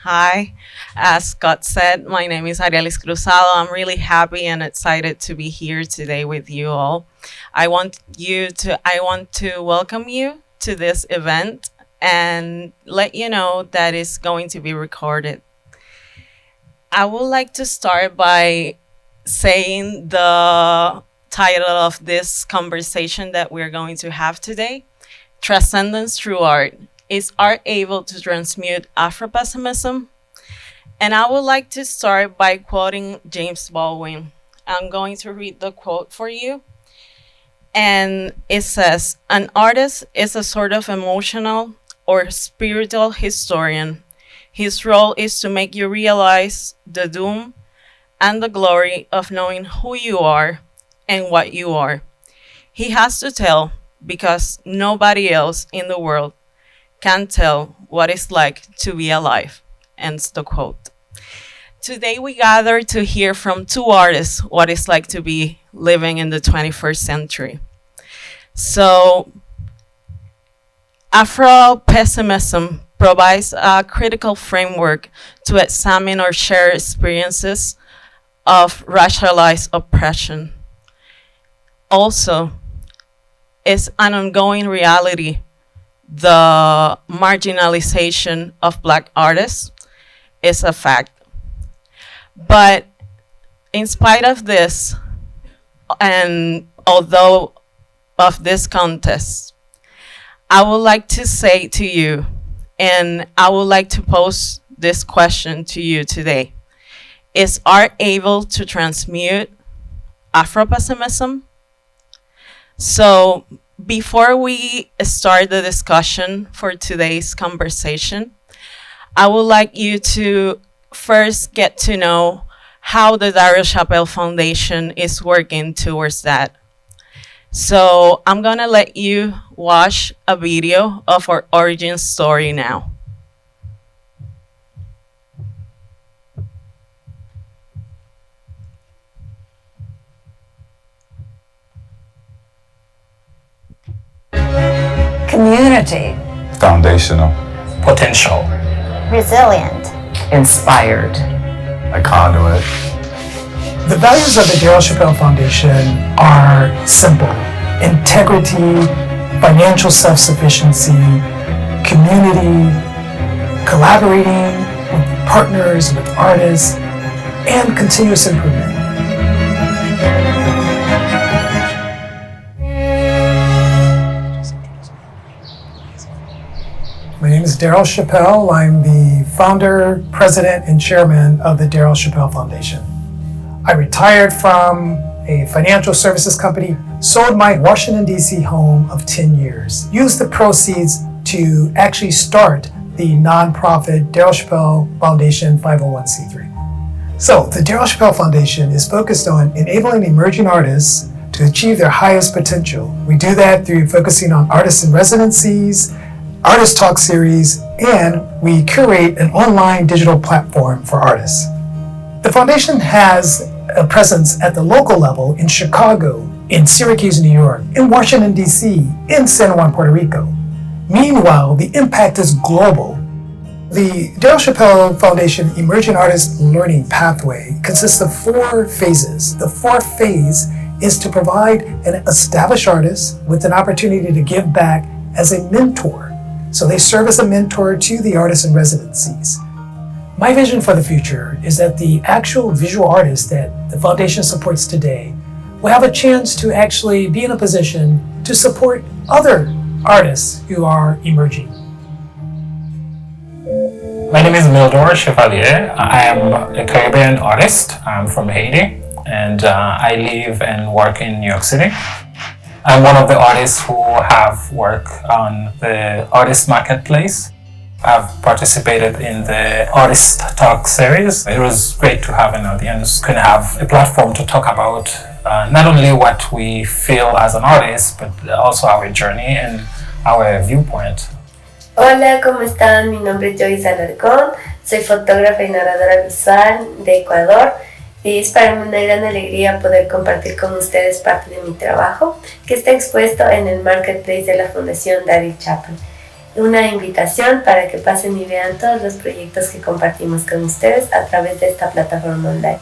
Hi, as Scott said, my name is Arialis Cruzado. I'm really happy and excited to be here today with you all. I want to welcome you to this event and let you know that it's going to be recorded. I would like to start by saying the title of this conversation that we're going to have today: Transcendence through art. Is art able to transmute Afropessimism? And I would like to start by quoting James Baldwin. I'm going to read the quote for you. And it says, "An artist is a sort of emotional or spiritual historian. His role is to make you realize the doom and the glory of knowing who you are and what you are. He has to tell because nobody else in the world can tell what it's like to be alive." Ends the quote. Today we gather to hear from two artists what it's like to be living in the 21st century. So, Afropessimism provides a critical framework to examine our shared experiences of racialized oppression. Also, it's an ongoing reality. The marginalization of Black artists is a fact. But in spite of this, and although of this contest, I would like to say to you, and I would like to pose this question to you today: is art able to transmute Afropessimism? So before we start the discussion for today's conversation, I would like you to first get to know how the Darryl Chappell Foundation is working towards that. So I'm gonna let you watch a video of our origin story now. Community. Foundational. Potential. Resilient. Inspired. A conduit. The values of the Darryl Chappell Foundation are simple: integrity, financial self-sufficiency, community, collaborating with partners, with artists, and continuous improvement. My name is Darryl Chappell. I'm the founder, president, and chairman of the Darryl Chappell Foundation. I retired from a financial services company, sold my Washington, D.C. home of 10 years, used the proceeds to actually start the nonprofit Darryl Chappell Foundation 501c3. So the Darryl Chappell Foundation is focused on enabling emerging artists to achieve their highest potential. We do that through focusing on artists in residencies, artist talk series, and we curate an online digital platform for artists. The foundation has a presence at the local level in Chicago, in Syracuse, New York, in Washington, D.C., in San Juan, Puerto Rico. Meanwhile, the impact is global. The Darryl Chappell Foundation Emerging Artist Learning Pathway consists of 4 phases. The 4th phase is to provide an established artist with an opportunity to give back as a mentor. So they serve as a mentor to the artists in residencies. My vision for the future is that the actual visual artists that the foundation supports today will have a chance to actually be in a position to support other artists who are emerging. My name is Mildor Chevalier. I am a Caribbean artist. I'm from Haiti, and I live and work in New York City. I'm one of the artists who have worked on the artist marketplace. I've participated in the artist talk series. It was great to have an audience, can have a platform to talk about not only what we feel as an artist, but also our journey and our viewpoint. Hola, ¿cómo están? Mi nombre es Joyce Alarcón, soy fotógrafa y narradora visual de Ecuador. Y es para mí una gran alegría poder compartir con ustedes parte de mi trabajo que está expuesto en el marketplace de la Fundación Darryl Chappell. una invitación para que pasen y vean todos los proyectos que compartimos con ustedes a través de esta plataforma online.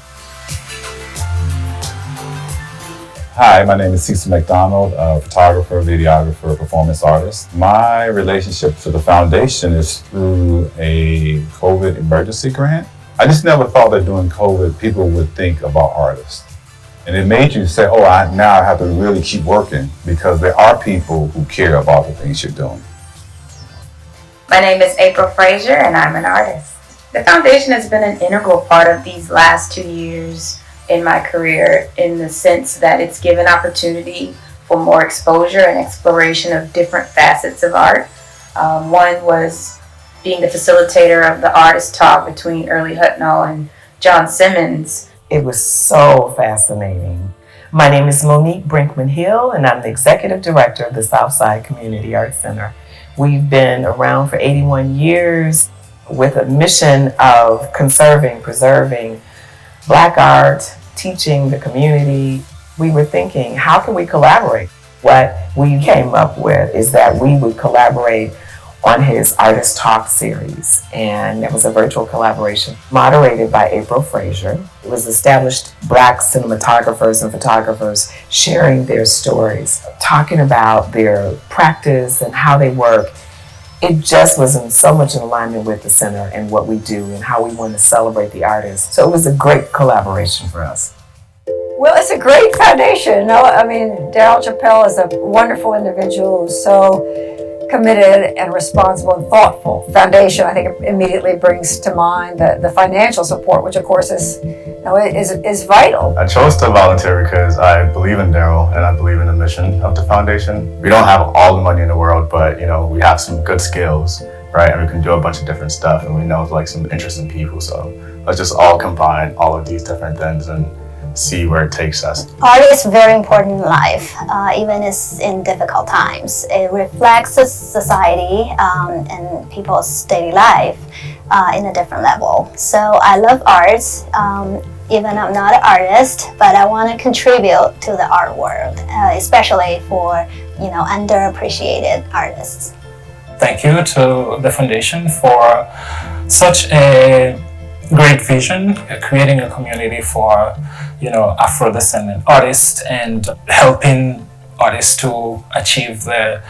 Hi, my name is Cecil McDonald, a photographer, videographer, performance artist. My relationship to the foundation is through a COVID emergency grant. I just never thought that during COVID, people would think about artists. And it made you say, oh, now I have to really keep working because there are people who care about the things you're doing. My name is April Frazier and I'm an artist. The foundation has been an integral part of these last 2 years in my career in the sense that it's given opportunity for more exposure and exploration of different facets of art. One was being the facilitator of the artist talk between Early Hutnall and John Simmons. It was so fascinating. My name is Monique Brinkman-Hill and I'm the Executive Director of the Southside Community Arts Center. We've been around for 81 years with a mission of conserving, preserving Black art, teaching the community. We were thinking, how can we collaborate? What we came up with is that we would collaborate on his Artist Talk series. And it was a virtual collaboration moderated by April Frazier. It was established Black cinematographers and photographers sharing their stories, talking about their practice and how they work. It just was so much in alignment with the center and what we do and how we want to celebrate the artists. So it was a great collaboration for us. Well, it's a great foundation. No, I mean, Darryl Chappell is a wonderful individual who's so committed and responsible and thoughtful. Foundation, I think, immediately brings to mind the financial support, which of course is vital. I chose to volunteer because I believe in Darryl and I believe in the mission of the foundation. We don't have all the money in the world, but we have some good skills, right? And we can do a bunch of different stuff, and we know like some interesting people. So let's just all combine all of these different things and see where it takes us. Art is very important in life, even in difficult times. It reflects the society and people's daily life in a different level. So I love arts, even I'm not an artist, but I want to contribute to the art world, especially for underappreciated artists. Thank you to the foundation for such a great vision, creating a community for Afrodescendant artists and helping artists to achieve their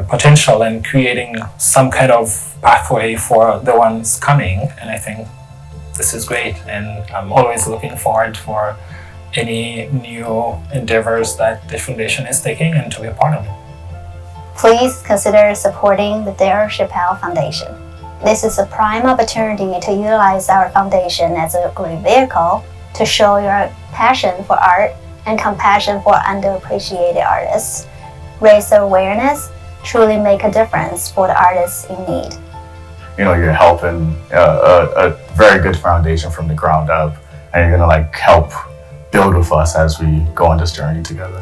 potential and creating some kind of pathway for the ones coming. And I think this is great, and I'm always looking forward for any new endeavors that the foundation is taking and to be a part of it. Please consider supporting the Darryl Chappell Foundation. This is a prime opportunity to utilize our foundation as a great vehicle to show your passion for art and compassion for underappreciated artists, raise their awareness, truly make a difference for the artists in need. You're helping a very good foundation from the ground up, and you're gonna help build with us as we go on this journey together.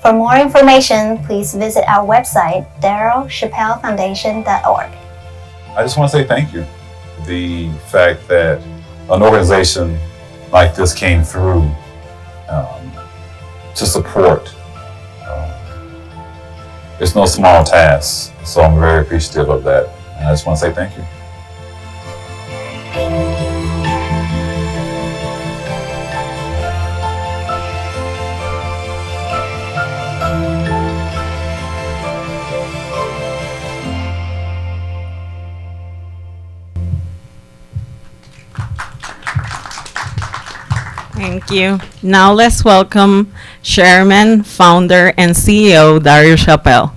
For more information, please visit our website, darrylchappellfoundation.org. I just want to say thank you. The fact that an organization like this came through to support, it's no small task. So I'm very appreciative of that. And I just want to say thank you. Thank you. Now let's welcome Chairman, Founder, and CEO Darryl Chappell.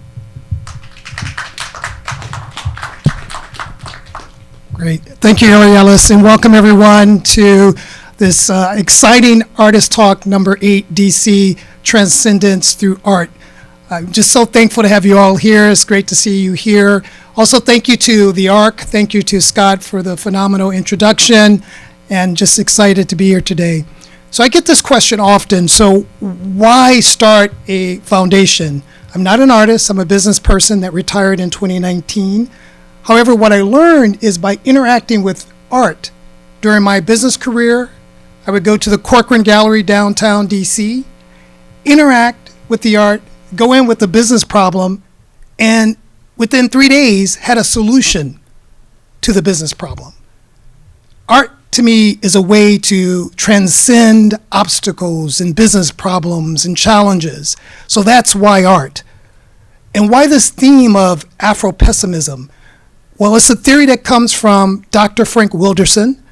Great. Thank you, Ariellis, and welcome everyone to this exciting Artist Talk number 8 DC, Transcendence Through Art. I'm just so thankful to have you all here. It's great to see you here. Also, thank you to the ARC. Thank you to Scott for the phenomenal introduction, and just excited to be here today. So I get this question often, so why start a foundation? I'm not an artist, I'm a business person that retired in 2019. However, what I learned is by interacting with art during my business career, I would go to the Corcoran Gallery downtown DC, interact with the art, go in with the business problem, and within 3 days, had a solution to the business problem. Art, to me, is a way to transcend obstacles and business problems and challenges. So that's why art. And why this theme of Afropessimism? Well, it's a theory that comes from Dr. Frank Wilderson,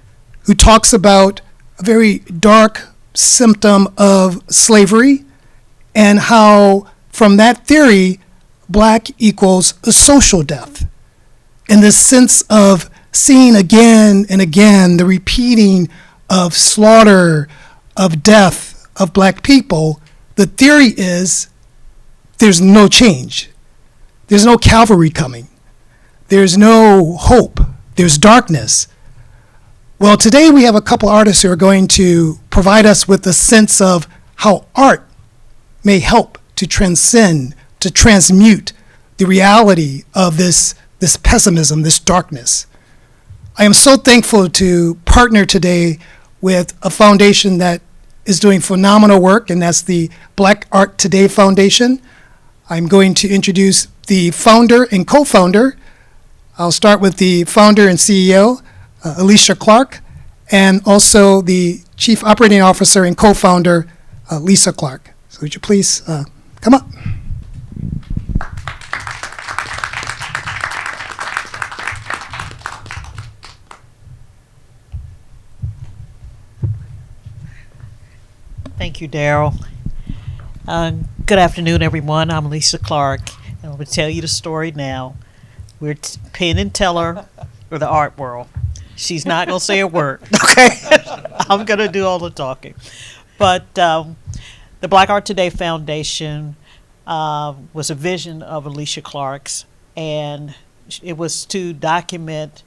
who talks about a very dark symptom of slavery and how, from that theory, black equals a social death. And this sense of seeing again and again the repeating of slaughter, of death of black people, the theory is there's no change. There's no cavalry coming. There's no hope. There's darkness. Well, today we have a couple artists who are going to provide us with a sense of how art may help to transcend, to transmute the reality of this pessimism, this darkness. I am so thankful to partner today with a foundation that is doing phenomenal work, and that's the Black Art Today Foundation. I'm going to introduce the founder and co-founder. I'll start with the founder and CEO, Alicia Clark, and also the Chief Operating Officer and co-founder, Lisa Clark. So would you please come up? Thank you, Darryl. Good afternoon, everyone. I'm Lisa Clark, and I'm going to tell you the story now. We're Penn and Teller for the art world. She's not going to say a word, okay? I'm going to do all the talking. But the Black Art Today Foundation was a vision of Alicia Clark's, and it was to document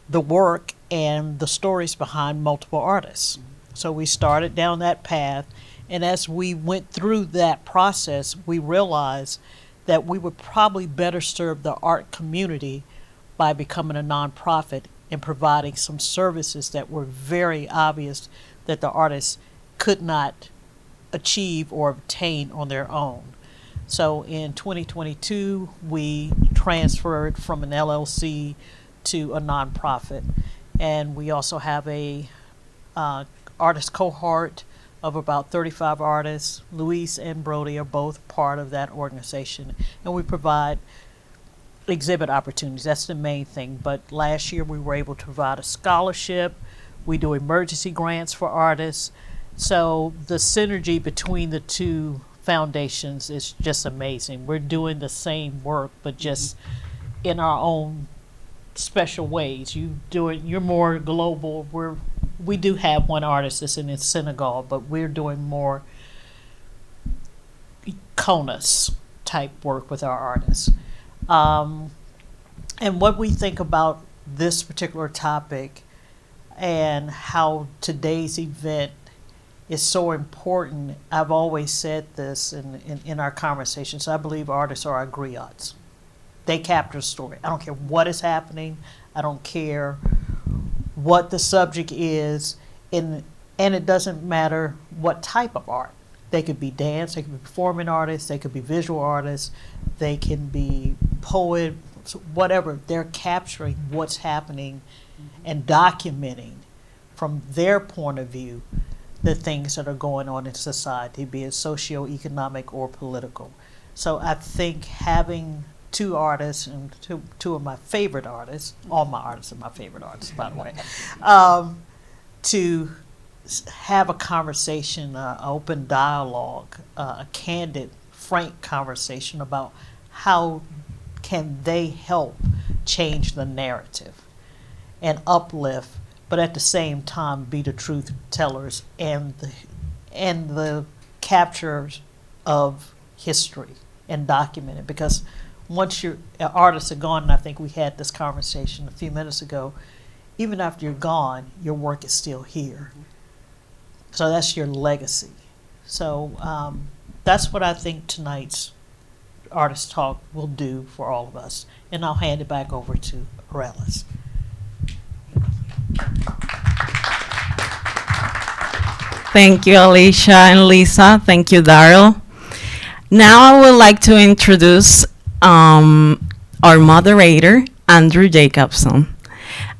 the work and the stories behind multiple artists. So we started down that path, and as we went through that process, we realized that we would probably better serve the art community by becoming a nonprofit and providing some services that were very obvious that the artists could not achieve or obtain on their own. So in 2022, we transferred from an LLC to a nonprofit, and we also have a artist cohort of about 35 artists. Luis and Broadie are both part of that organization, and we provide exhibit opportunities. That's the main thing. But last year we were able to provide a scholarship. We do emergency grants for artists. So the synergy between the two foundations is just amazing. We're doing the same work, but just in our own special ways. You're more global. We do have one artist that's in Senegal, but we're doing more CONUS type work with our artists. And what we think about this particular topic and how today's event is so important, I've always said this in our conversations. I believe artists are our griots. They capture a story. I don't care what is happening. I don't care what the subject is, and it doesn't matter what type of art. They could be dance, they could be performing artists, they could be visual artists, they can be poet, whatever. They're capturing what's happening and documenting from their point of view the things that are going on in society, be it socioeconomic or political. So I think having two artists, and two of my favorite artists, all my artists are my favorite artists, by the way, to have a conversation, an open dialogue, a candid, frank conversation about how can they help change the narrative and uplift, but at the same time be the truth tellers and the capturers of history and document it. Because once your artists are gone, and I think we had this conversation a few minutes ago, even after you're gone, your work is still here. So that's your legacy. So that's what I think tonight's Artist Talk will do for all of us. And I'll hand it back over to Aurelis. Thank you, Alicia and Lisa. Thank you, Darryl. Now I would like to introduce our moderator, Andrew Jacobson.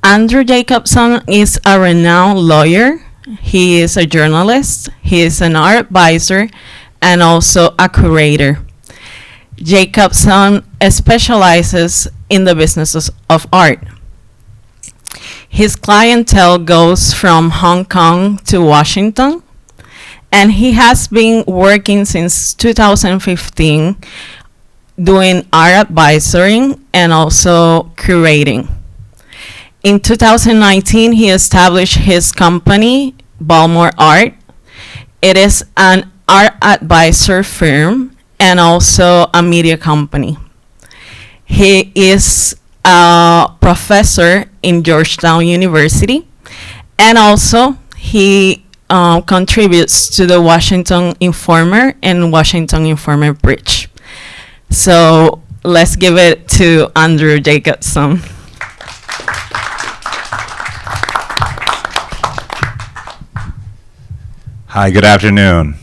Andrew Jacobson is a renowned lawyer. He is a journalist, he is an art advisor, and also a curator. Jacobson specializes in the businesses of art. His clientele goes from Hong Kong to Washington, and he has been working since 2015 doing art advisory and also curating. In 2019, he established his company, Balmore Art. It is an art advisor firm and also a media company. He is a professor in Georgetown University, and also he contributes to the Washington Informer and Washington Informer Bridge. So let's give it to Andrew Jacobson. Hi, good afternoon.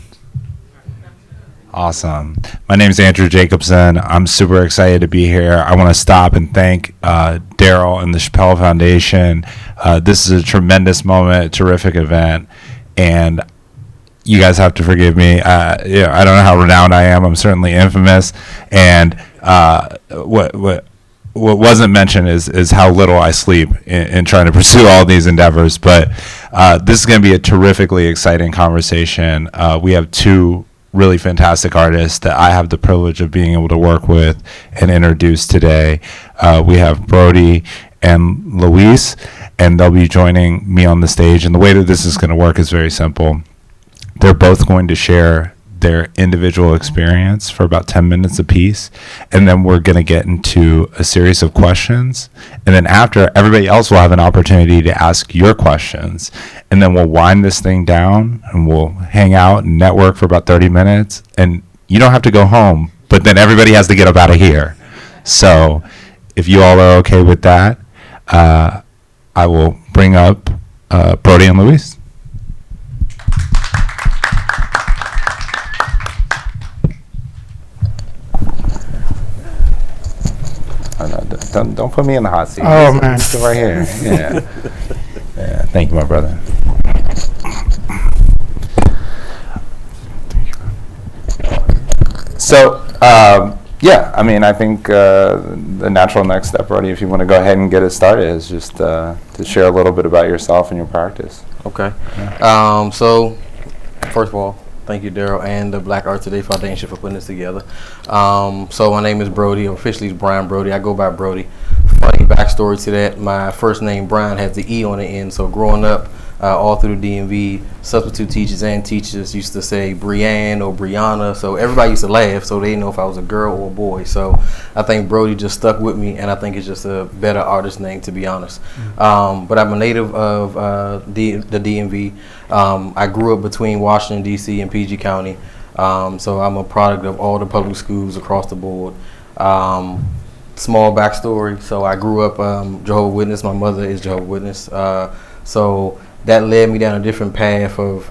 Awesome. My name is Andrew Jacobson. I'm super excited to be here. I want to stop and thank Darryl and the Chappell Foundation. This is a tremendous moment, a terrific event, and you guys have to forgive me. I don't know how renowned I am. I'm certainly infamous, and what wasn't mentioned is how little I sleep in trying to pursue all these endeavors. But this is going to be a terrifically exciting conversation. We have two really fantastic artists that I have the privilege of being able to work with and introduce today. We have Broadie and Luis, and they'll be joining me on the stage. And the way that this is going to work is very simple. They're both going to share their individual experience for about 10 minutes apiece, and then we're going to get into a series of questions, and then after, everybody else will have an opportunity to ask your questions, and then we'll wind this thing down and we'll hang out and network for about 30 minutes, and you don't have to go home, but then everybody has to get up out of here. So if you all are okay with that, I will bring up Broadie and Luis. Oh, no, don't put me in the hot seat. Oh, man. Sit right here. Yeah. Thank you, my brother. So, I think the natural next step, Broadie, if you want to go ahead and get it started, is just to share a little bit about yourself and your practice. Okay. Yeah. So, first of all, thank you, Darryl, and the Black Art Today Foundation for putting this together. So my name is Broadie, officially it's Brian Broadie. I go by Broadie. Funny backstory to that, my first name, Brian, has the E on the end. So growing up, all through the DMV, substitute teachers and teachers used to say Brianne or Brianna. So everybody used to laugh, so they didn't know if I was a girl or a boy. So I think Broadie just stuck with me, and I think it's just a better artist name, to be honest. But I'm a native of the DMV. I grew up between Washington, D.C. and PG County. So I'm a product of all the public schools across the board. Small backstory. So I grew up Jehovah's Witness. My mother is Jehovah's Witness. So that led me down a different path of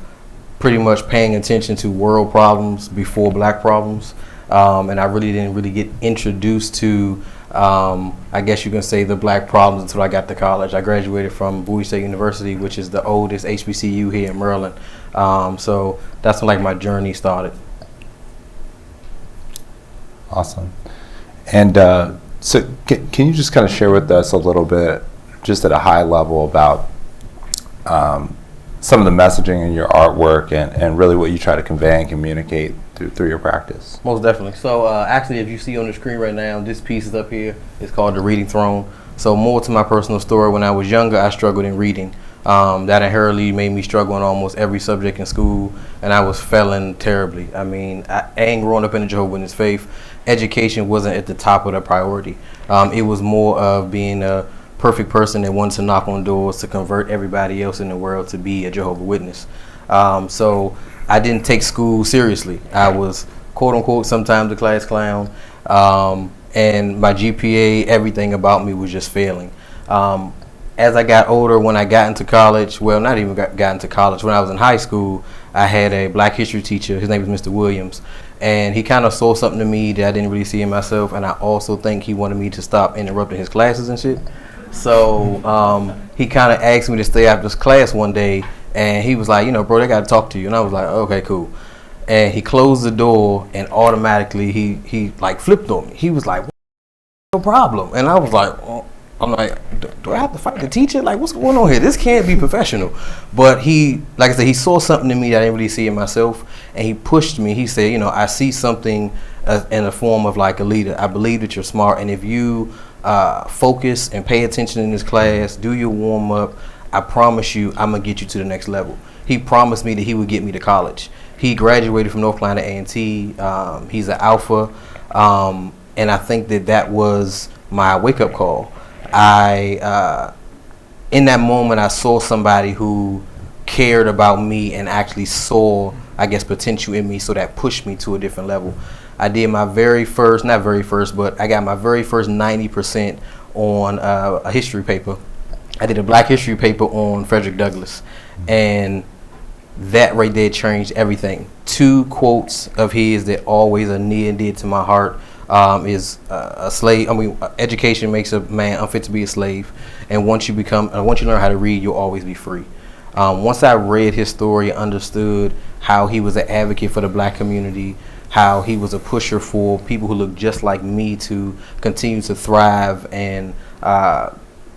pretty much paying attention to world problems before black problems. And I really didn't get introduced to, I guess you can say, the black problems until I got to college. I graduated from Bowie State University, which is the oldest HBCU here in Maryland. So that's when my journey started. Awesome. And so can you just kind of share with us a little bit, just at a high level, about some of the messaging in your artwork and really what you try to convey and communicate through your practice? Most definitely. So actually, if you see on the screen right now, this piece is up here. It's called The Reading Throne. So more to my personal story, when I was younger, I struggled in reading. That inherently made me struggle in almost every subject in school, and I was failing terribly. I mean, I ain't growing up in the Jehovah's Witness faith. Education wasn't at the top of the priority. It was more of being a perfect person that wanted to knock on doors to convert everybody else in the world to be a Jehovah's Witness. So I didn't take school seriously. I was, quote unquote, sometimes a class clown, and my GPA, everything about me was just failing. As I got older, when I got into college, well, not even got into college, when I was in high school, I had a black history teacher. His name was Mr. Williams, And he kind of saw something in me that I didn't really see in myself, and I also think he wanted me to stop interrupting his classes and shit. So he kind of asked me to stay after this class one day, and he was like, bro, they got to talk to you. And I was like, okay, cool. And he closed the door, and automatically he like flipped on me. He was like, what's your problem? And I was like, I'm like, do I have to fight the teacher? Like, what's going on here? This can't be professional. But he, like I said, he saw something in me that I didn't really see in myself, and he pushed me. He said, I see something in the form of like a leader. I believe that you're smart, and if you focus and pay attention in this class, do your warm up, I promise you, I'm gonna get you to the next level. He promised me that he would get me to college. He graduated from North Carolina A&T. He's an alpha, and I think that was my wake up call. In that moment, I saw somebody who cared about me and actually saw, I guess, potential in me, so that pushed me to a different level. I did my very first, not very first, but I got my very first 90% on a history paper. I did a Black history paper on Frederick Douglass, and that right there changed everything. 2 quotes of his that always are near and dear to my heart. Is a slave. Education makes a man unfit to be a slave, and once you learn how to read, you'll always be free. Once I read his story, understood how he was an advocate for the Black community, how he was a pusher for people who look just like me to continue to thrive and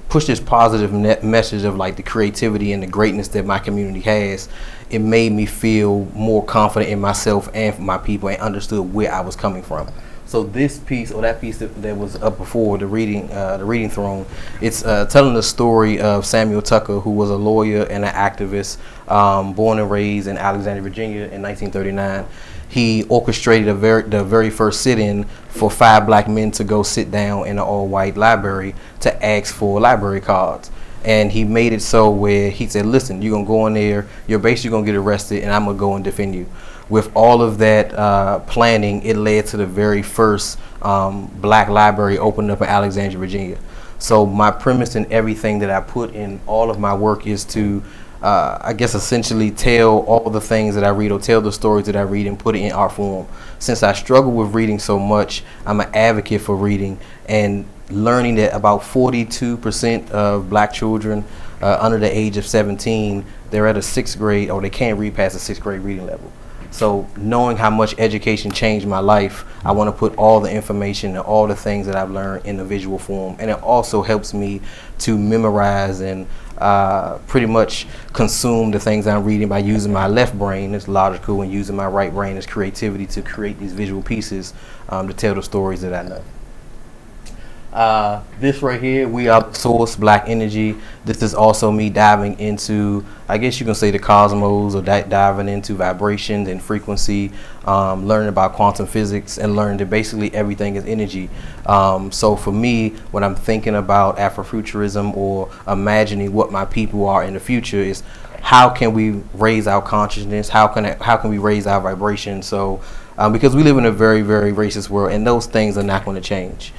push this positive message of like the creativity and the greatness that my community has, it made me feel more confident in myself and for my people, and understood where I was coming from. So this piece, or that piece that was up before, the reading throne, it's telling the story of Samuel Tucker, who was a lawyer and an activist, born and raised in Alexandria, Virginia in 1939. He orchestrated the very first sit-in for 5 Black men to go sit down in an all-white library to ask for library cards. And he made it so where he said, listen, you're going to go in there, you're basically going to get arrested, and I'm going to go and defend you. With all of that planning, it led to the very first Black library opened up in Alexandria, Virginia. So my premise in everything that I put in all of my work is to, I guess, essentially tell all the things that I read, or tell the stories that I read, and put it in art form. Since I struggle with reading so much, I'm an advocate for reading, and learning that about 42% of Black children under the age of 17, they're at a 6th grade, or they can't read past the 6th grade reading level. So knowing how much education changed my life, I want to put all the information and all the things that I've learned in a visual form. And it also helps me to memorize and pretty much consume the things I'm reading by using my left brain as logical, and using my right brain as creativity to create these visual pieces to tell the stories that I know. This right here, We Are the Source, Black Energy. This is also me diving into, I guess you can say, the cosmos, or diving into vibrations and frequency, learning about quantum physics, and learning that basically everything is energy. So for me, when I'm thinking about Afrofuturism or imagining what my people are in the future, is how can we raise our consciousness? How can we raise our vibration? So because we live in a very, very racist world, and those things are not going to change.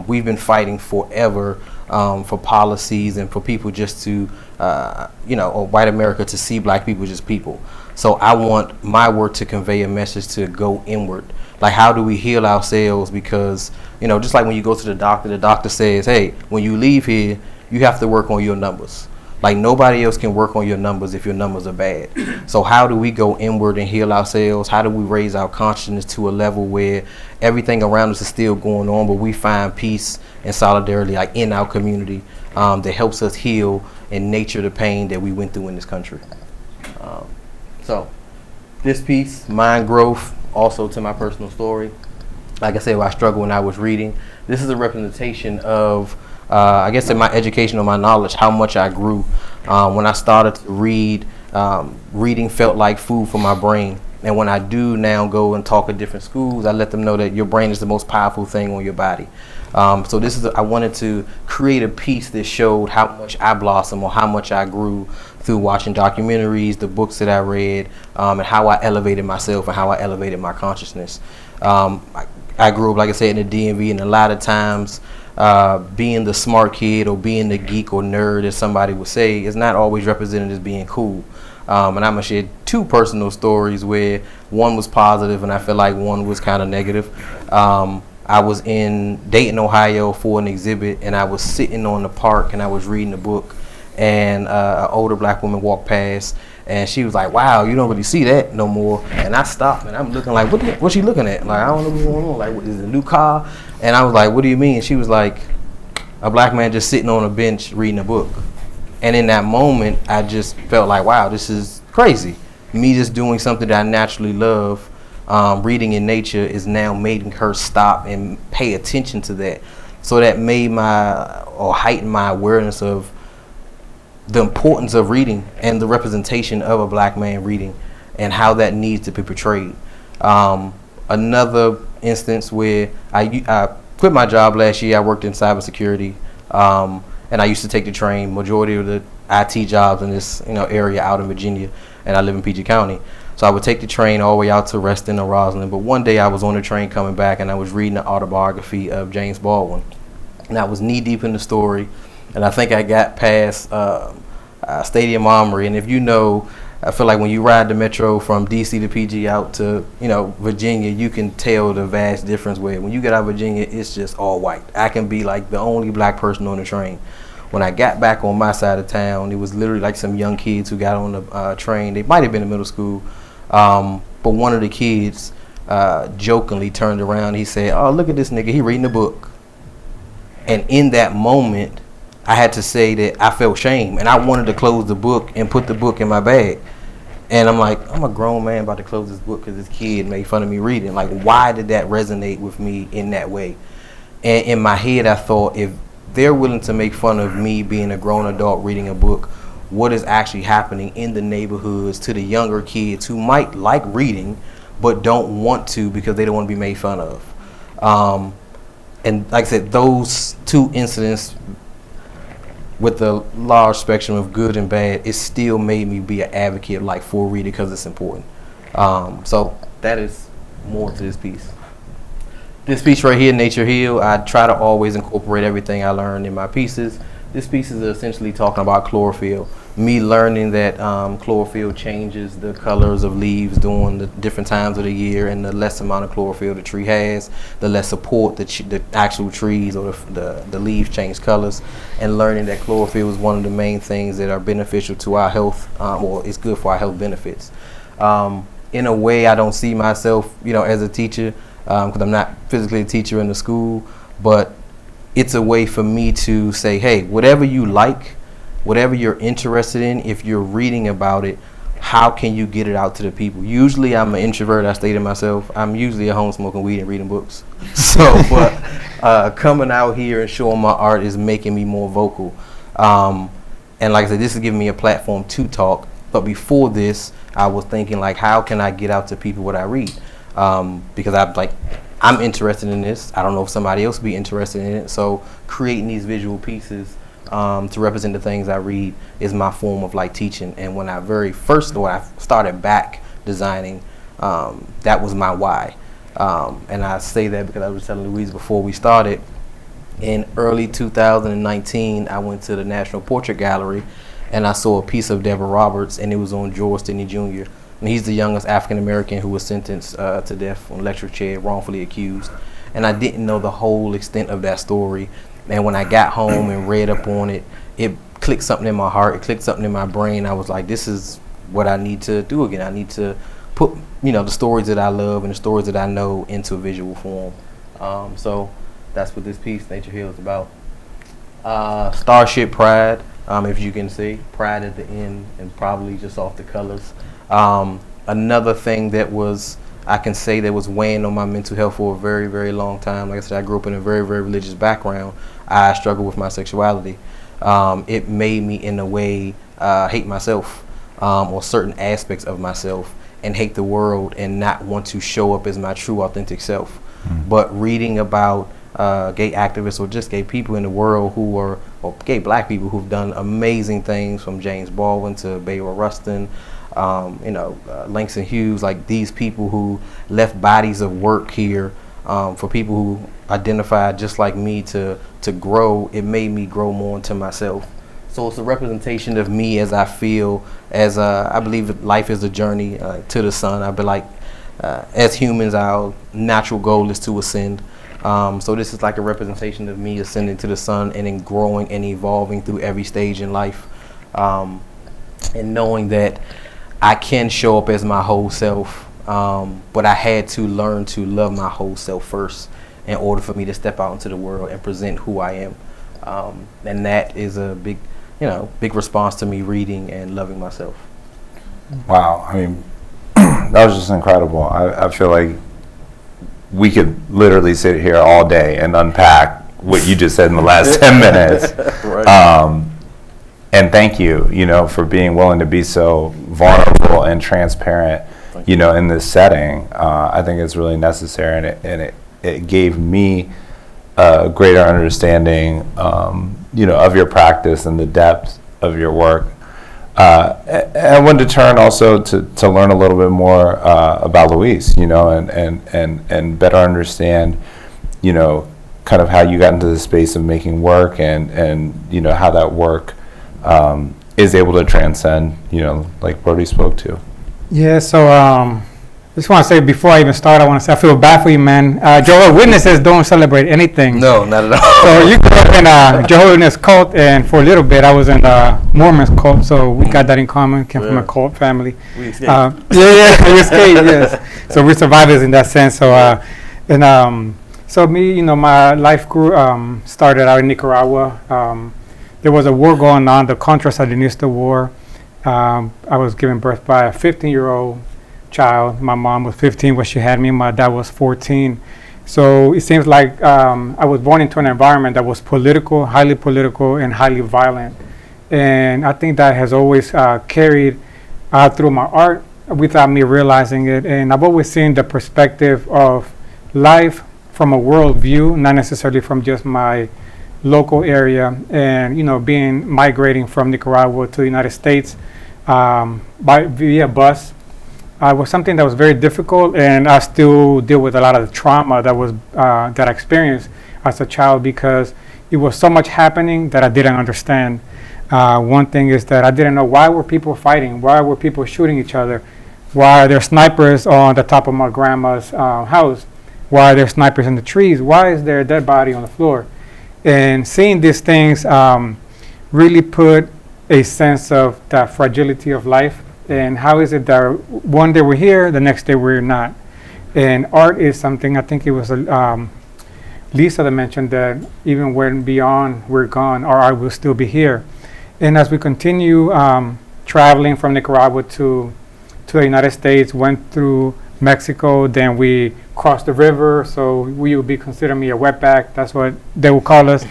We've been fighting forever for policies and for people just to, or white America to see Black people just people. So I want my work to convey a message to go inward. Like, how do we heal ourselves? Because, just like when you go to the doctor says, hey, when you leave here, you have to work on your numbers. Like, nobody else can work on your numbers if your numbers are bad. So how do we go inward and heal ourselves? How do we raise our consciousness to a level where everything around us is still going on, but we find peace and solidarity, like, in our community, that helps us heal and nature the pain that we went through in this country. So this piece, Mind Growth, also to my personal story. Like I said, I struggled when I was reading. This is a representation of I guess in my education or my knowledge, how much I grew. When I started to read, reading felt like food for my brain. And when I do now go and talk at different schools, I let them know that your brain is the most powerful thing on your body. So this is, I wanted to create a piece that showed how much I blossomed or how much I grew through watching documentaries, the books that I read, and how I elevated myself and how I elevated my consciousness. I grew up, like I said, in the DMV, and a lot of times being the smart kid or being the geek or nerd, as somebody would say, is not always represented as being cool. And I'm gonna share two personal stories where one was positive and I feel like one was kind of negative. I was in Dayton, Ohio for an exhibit, and I was sitting on the park and I was reading a book, and an older black woman walked past, and she was like, "Wow, you don't really see that no more." And I stopped and I'm looking like, what's she looking at? Like, I don't know what's going on. Like, what, is it a new car? And I was like, "What do you mean?" And she was like, "A black man just sitting on a bench reading a book." And in that moment, I just felt like, wow, this is crazy. Me just doing something that I naturally love, reading in nature, is now making her stop and pay attention to that. So that made heightened my awareness of the importance of reading and the representation of a black man reading and how that needs to be portrayed. Another instance where I quit my job last year. I worked in cybersecurity, and I used to take the train. Majority of the IT jobs in this area out in Virginia, and I live in PG County. So I would take the train all the way out to Reston or Roslyn. But one day I was on the train coming back, and I was reading the autobiography of James Baldwin, and I was knee deep in the story. And I think I got past Stadium Armory. And if you know, I feel like when you ride the metro from DC to PG out to Virginia, you can tell the vast difference where when you get out of Virginia, it's just all white. I can be like the only black person on the train. When I got back on my side of town, it was literally like some young kids who got on the train. They might have been in middle school, but one of the kids jokingly turned around. He said, "Oh, look at this nigga, he reading a book." And in that moment, I had to say that I felt shame, and I wanted to close the book and put the book in my bag. And I'm like, I'm a grown man about to close this book because this kid made fun of me reading. Like, why did that resonate with me in that way? And in my head, I thought, if they're willing to make fun of me being a grown adult reading a book, what is actually happening in the neighborhoods to the younger kids who might like reading but don't want to because they don't want to be made fun of? And like I said, those two incidents with the large spectrum of good and bad, it still made me be an advocate for reading because it's important. So that is more to this piece. This piece right here, Nature Heal, I try to always incorporate everything I learned in my pieces. This piece is essentially talking about chlorophyll. Me learning that chlorophyll changes the colors of leaves during the different times of the year, and the less amount of chlorophyll the tree has, the less support the actual trees or the leaves change colors. And learning that chlorophyll is one of the main things that are beneficial to our health, or it's good for our health benefits. In a way, I don't see myself, as a teacher, because I'm not physically a teacher in the school, but it's a way for me to say, hey, whatever you like, whatever you're interested in, if you're reading about it, how can you get it out to the people? Usually I'm an introvert, I stated myself. I'm usually at home smoking weed and reading books. So, but coming out here and showing my art is making me more vocal. And like I said, this is giving me a platform to talk. But before this, I was thinking, how can I get out to people what I read? Because I'm interested in this. I don't know if somebody else would be interested in it. So creating these visual pieces to represent the things I read is my form of teaching. And when I started back designing, that was my why. And I say that because I was telling Louise before we started, in early 2019, I went to the National Portrait Gallery and I saw a piece of Deborah Roberts, and it was on George Stinney Jr. And he's the youngest African American who was sentenced to death on electric chair, wrongfully accused. And I didn't know the whole extent of that story. And when I got home and read up on it, it clicked something in my heart. It clicked something in my brain. I was like, this is what I need to do again. I need to put, the stories that I love and the stories that I know into a visual form. So that's what this piece, Nature Heal, is about. Starship Pride, if you can see, pride at the end, and probably just off the colors. Another thing that I can say that was weighing on my mental health for a very, very long time. Like I said, I grew up in a very, very religious background. I struggled with my sexuality. It made me, in a way, hate myself, or certain aspects of myself, and hate the world and not want to show up as my true, authentic self. But reading about gay activists or just gay people in the world or gay black people who've done amazing things, from James Baldwin to Bayard Rustin, Langston Hughes, these people who left bodies of work here for people who identified just like me to grow. It made me grow more into myself. So it's a representation of me as I feel, as I believe that life is a journey to the sun. I be like, as humans, our natural goal is to ascend. So this is like a representation of me ascending to the sun and then growing and evolving through every stage in life. And knowing that I can show up as my whole self, but I had to learn to love my whole self first in order for me to step out into the world and present who I am. And that is a big response to me reading and loving myself. Wow, I mean, that was just incredible. I feel like we could literally sit here all day and unpack what you just said in the last 10 minutes. Right. And thank you, for being willing to be so vulnerable and transparent, in this setting. I think it's really necessary, and it gave me a greater understanding, of your practice and the depth of your work. I wanted to turn also to learn a little bit more about Luis, and better understand, kind of how you got into the space of making work and how that work is able to transcend, like Broadie spoke to. Yeah, so just want to say before I even start, I want to say I feel bad for you, man. Jehovah's Witnesses don't celebrate anything. No, not at all. So you grew up in a Jehovah's Witness cult, and for a little bit I was in the Mormons cult, so we got that in common. Came from a cult family. We escaped. We escaped. Yes. So we're survivors in that sense. So so me, my life started out in Nicaragua. There was a war going on, the Contra Sandinista War. I was given birth by a 15-year-old child. My mom was 15 when she had me. My dad was 14. So it seems like I was born into an environment that was political, highly political, and highly violent. And I think that has always carried through my art without me realizing it. And I've always seen the perspective of life from a world view, not necessarily from just my local area. And migrating from Nicaragua to the United States via bus was something that was very difficult, and I still deal with a lot of the trauma that I experienced as a child, because it was so much happening that I didn't understand. One thing is that I didn't know, why were people fighting? Why were people shooting each other? Why are there snipers on the top of my grandma's house? Why are there snipers in the trees? Why is there a dead body on the floor? And seeing these things really put a sense of the fragility of life, and how is it that one day we're here, the next day we're not. And art is something, I think it was Lisa that mentioned that even when beyond we're gone, our art will still be here. And as we continue traveling from Nicaragua to the United States, went through Mexico, then we crossed the river, so we would be consider me a wetback, that's what they would call us.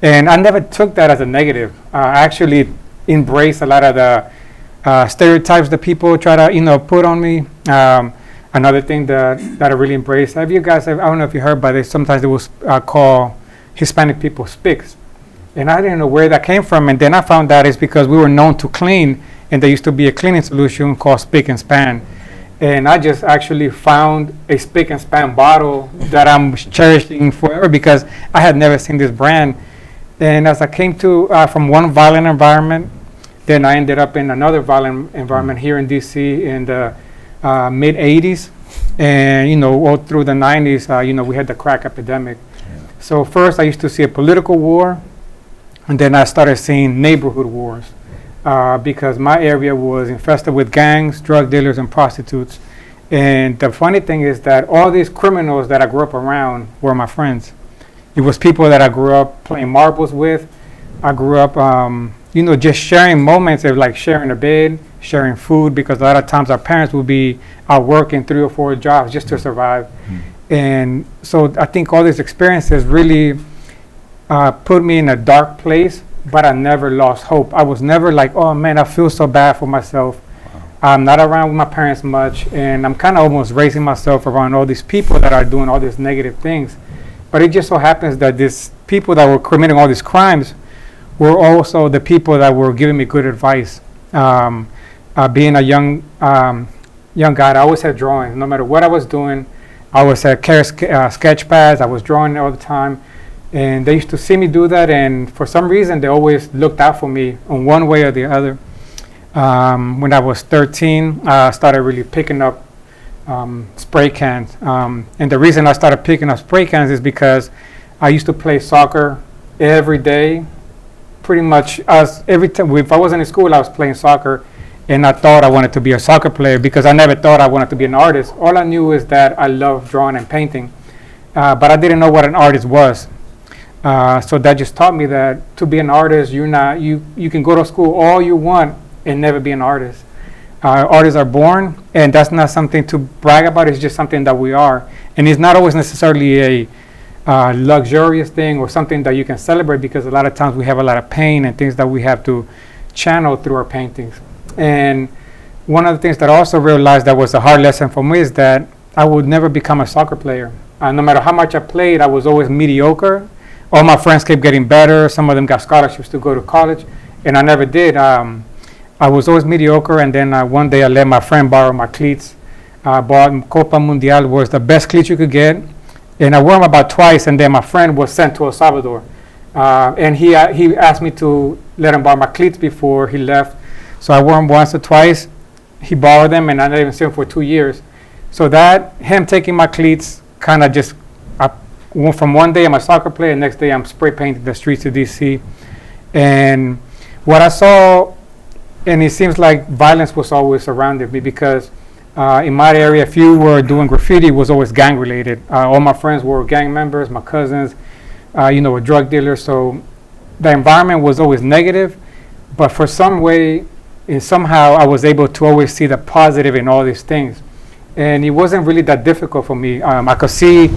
And I never took that as a negative. I actually embraced a lot of the stereotypes that people try to put on me. Another thing that I really embrace, have you guys, I don't know if you heard, but sometimes they will call Hispanic people spics, and I didn't know where that came from. And then I found out it's because we were known to clean, and there used to be a cleaning solution called Spick and Span, and I just actually found a Spick and Span bottle that I'm cherishing forever, because I had never seen this brand. And as I came to from one violent environment, then I ended up in another violent environment here in DC in the mid 80s, and all through the 90s, we had the crack epidemic. Yeah. So first I used to see a political war, and then I started seeing neighborhood wars, because my area was infested with gangs, drug dealers, and prostitutes. And the funny thing is that all these criminals that I grew up around were my friends. It was people that I grew up playing marbles with. I grew up just sharing moments of like sharing a bed, sharing food, because a lot of times our parents would be out working 3 or 4 jobs just to survive. And so I think all these experiences really put me in a dark place, but I never lost hope. I was never like, oh man, I feel so bad for myself. I'm not around with my parents much, and I'm kind of almost raising myself around all these people that are doing all these negative things. But it just so happens that these people that were committing all these crimes were also the people that were giving me good advice. Being a young guy, I always had drawings. No matter what I was doing, I always had sketch pads. I was drawing all the time. And they used to see me do that, and for some reason, they always looked out for me in one way or the other. When I was 13, I started really picking up spray cans. And the reason I started picking up spray cans is because I used to play soccer every day. Pretty much, every time if I wasn't in school, I was playing soccer, and I thought I wanted to be a soccer player because I never thought I wanted to be an artist. All I knew is that I loved drawing and painting, but I didn't know what an artist was. So that just taught me that to be an artist, you can go to school all you want and never be an artist. Artists are born, and that's not something to brag about. It's just something that we are, and it's not always necessarily a luxurious thing or something that you can celebrate, because a lot of times we have a lot of pain and things that we have to channel through our paintings. And one of the things that I also realized that was a hard lesson for me is that I would never become a soccer player. No matter how much I played, I was always mediocre. All my friends kept getting better. Some of them got scholarships to go to college, and I never did. I was always mediocre, and then one day I let my friend borrow my cleats. I bought Copa Mundial, was the best cleats you could get, and I wore them about twice, and then my friend was sent to El Salvador. And he asked me to let him borrow my cleats before he left. So I wore them once or twice. He borrowed them, and I didn't even see them for 2 years. So that, him taking my cleats, kind of just, from one day I'm a soccer player, next day I'm spray painting the streets of DC. And what I saw, and it seems like violence was always surrounded me, because in my area, if you were doing graffiti, it was always gang related. All my friends were gang members, my cousins, were drug dealers. So the environment was always negative, but for some way, and somehow I was able to always see the positive in all these things. And it wasn't really that difficult for me. I could see,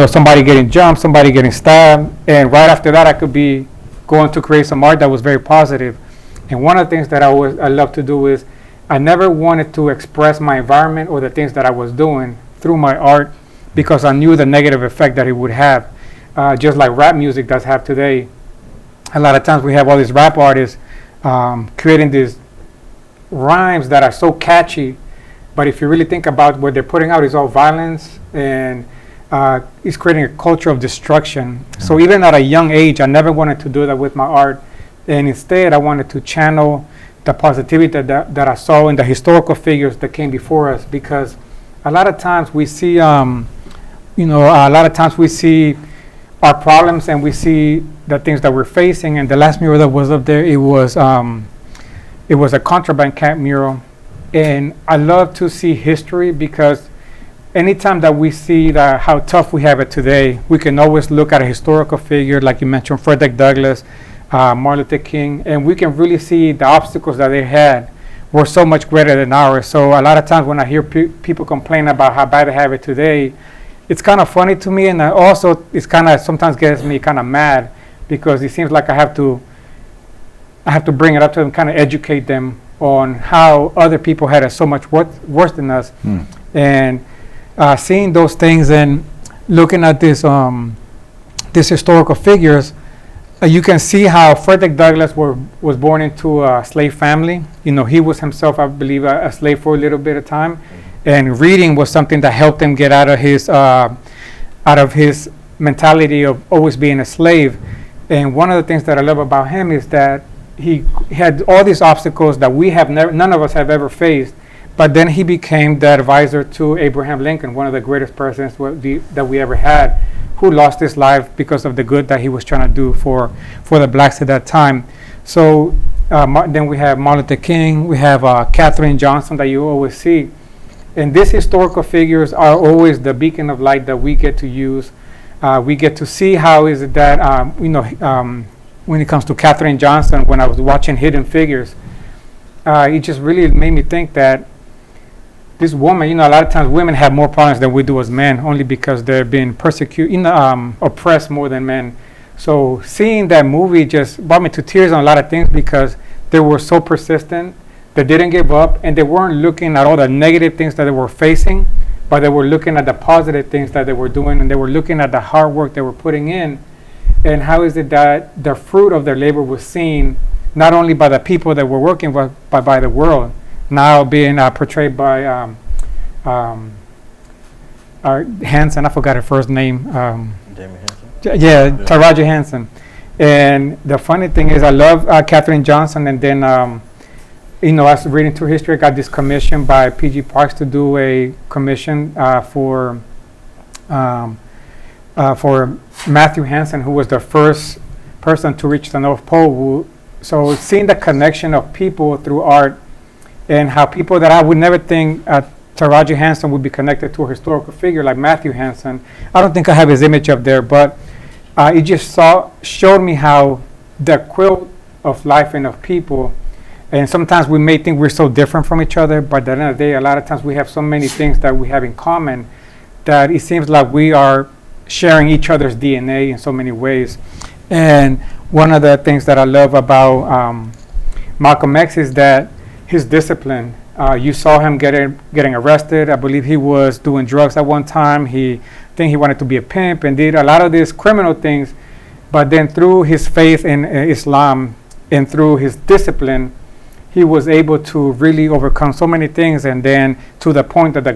somebody getting jumped, somebody getting stabbed, and right after that, I could be going to create some art that was very positive. And one of the things that I love to do is I never wanted to express my environment or the things that I was doing through my art, because I knew the negative effect that it would have, just like rap music does have today. A lot of times we have all these rap artists creating these rhymes that are so catchy, but if you really think about what they're putting out, is all violence, and it's creating a culture of destruction. So even at a young age, I never wanted to do that with my art. And instead, I wanted to channel the positivity that I saw in the historical figures that came before us, because a lot of times we see, our problems, and we see the things that we're facing. And the last mural that was up there, it was a contraband camp mural. And I love to see history, because anytime that we see how tough we have it today, we can always look at a historical figure, like you mentioned, Frederick Douglass, Martin Luther King, and we can really see the obstacles that they had were so much greater than ours. So a lot of times when I hear people complain about how bad they have it today, it's kind of funny to me, and also it's kind of sometimes gets me kind of mad, because it seems like I have to bring it up to them, kind of educate them on how other people had it so much worse than us. And seeing those things and looking at these historical figures, you can see how Frederick Douglass was born into a slave family. He was himself, I believe, a slave for a little bit of time, and reading was something that helped him get out of his mentality of always being a slave. And one of the things that I love about him is that he had all these obstacles that none of us have ever faced. But then he became the advisor to Abraham Lincoln, one of the greatest presidents that we ever had, who lost his life because of the good that he was trying to do for the blacks at that time. So then we have Martin Luther King, we have Katherine Johnson that you always see. And these historical figures are always the beacon of light that we get to use. We get to see how is it that, when it comes to Katherine Johnson, when I was watching Hidden Figures, it just really made me think that this woman, a lot of times women have more problems than we do as men, only because they're being persecuted, oppressed more than men. So seeing that movie just brought me to tears on a lot of things, because they were so persistent, they didn't give up, and they weren't looking at all the negative things that they were facing, but they were looking at the positive things that they were doing, and they were looking at the hard work they were putting in, and how is it that the fruit of their labor was seen not only by the people that were working, but by the world, now being portrayed by Hanson, I forgot her first name. Yeah, Taraji Henson. And the funny thing is, I love Katherine Johnson. And then, you know, I was reading through history, I got this commission by P.G. Parks to do a commission for Matthew Hansen, who was the first person to reach the North Pole. So seeing the connection of people through art, and how people that I would never think Taraji Henson would be connected to a historical figure like Matthew Hansen. I don't think I have his image up there, but it just showed me how the quilt of life and of people, and sometimes we may think we're so different from each other, but at the end of the day, a lot of times we have so many things that we have in common that it seems like we are sharing each other's DNA in so many ways. And one of the things that I love about Malcolm X is that his discipline. You saw him getting arrested. I believe he was doing drugs at one time. He wanted to be a pimp and did a lot of these criminal things. But then through his faith in Islam and through his discipline, he was able to really overcome so many things. And then to the point that the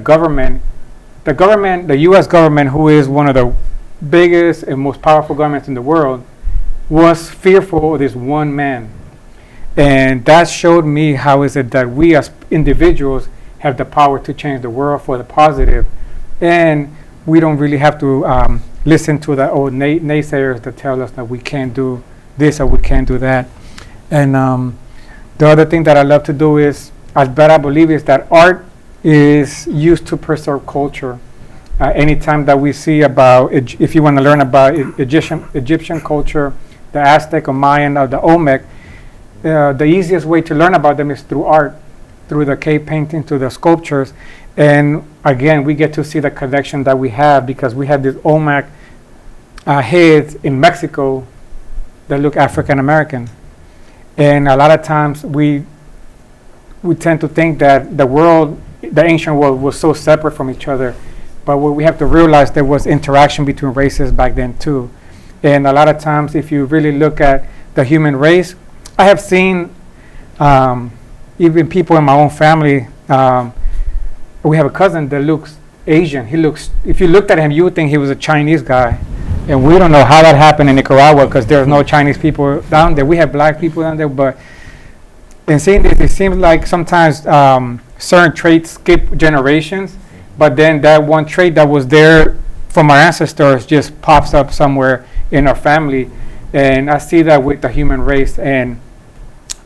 U.S. government, who is one of the biggest and most powerful governments in the world, was fearful of this one man. And that showed me how is it that we as individuals have the power to change the world for the positive. And we don't really have to listen to the old naysayers that tell us that we can't do this or we can't do that. And the other thing that I love to do is, I believe, is that art is used to preserve culture. Anytime that we see about, if you want to learn about Egyptian culture, the Aztec or Mayan or the Olmec, the easiest way to learn about them is through art, through the cave painting, through the sculptures. And again, we get to see the connection that we have because we have these Olmec heads in Mexico that look African American. And a lot of times we tend to think that the ancient world was so separate from each other. But what we have to realize, there was interaction between races back then too. And a lot of times, if you really look at the human race, I have seen even people in my own family. We have a cousin that looks Asian. If you looked at him, you would think he was a Chinese guy. And we don't know how that happened in Nicaragua because there's no Chinese people down there. We have black people down there, but in seeing this, it seems like sometimes certain traits skip generations, but then that one trait that was there from our ancestors just pops up somewhere in our family. And I see that with the human race. And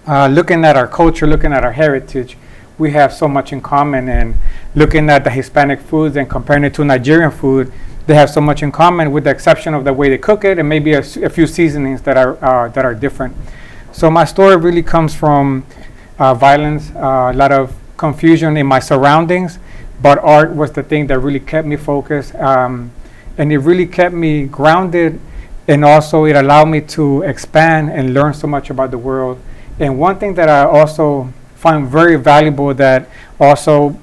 looking at our culture, looking at our heritage, we have so much in common. And looking at the Hispanic foods and comparing it to Nigerian food, they have so much in common, with the exception of the way they cook it and maybe a few seasonings that are different. So my story really comes from violence, a lot of confusion in my surroundings, but art was the thing that really kept me focused, and it really kept me grounded. And also it allowed me to expand and learn so much about the world. And one thing that I also find very valuable that also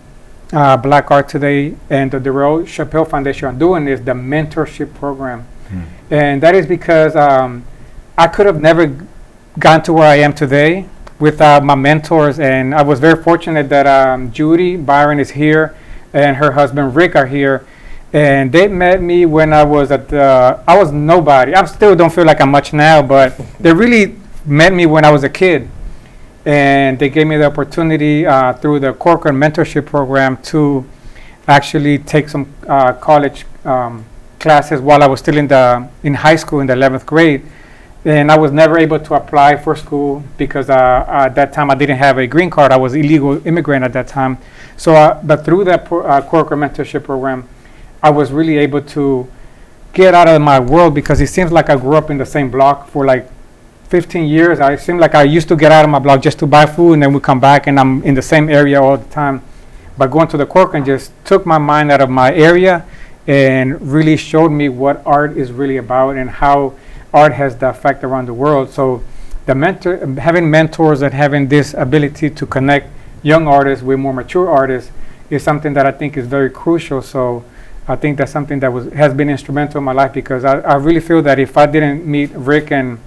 Black Art Today and the Darryl Chappell Foundation are doing is the mentorship program. And that is because I could have never gotten to where I am today without my mentors. And I was very fortunate that Judy Byron is here and her husband Rick are here. And they met me when I was I was nobody. I still don't feel like I'm much now, but they really met me when I was a kid. And they gave me the opportunity through the Corcoran Mentorship Program to actually take some college classes while I was still in high school in the 11th grade. And I was never able to apply for school because at that time I didn't have a green card. I was illegal immigrant at that time. So, but through that Corcoran Mentorship Program, I was really able to get out of my world because it seems like I grew up in the same block for like 15 years. I seem like I used to get out of my block just to buy food, and then we come back and I'm in the same area all the time. But going to the Corcoran just took my mind out of my area and really showed me what art is really about and how art has the effect around the world. So having mentors and having this ability to connect young artists with more mature artists is something that I think is very crucial. So I think that's something that has been instrumental in my life, because I really feel that if I didn't meet Rick and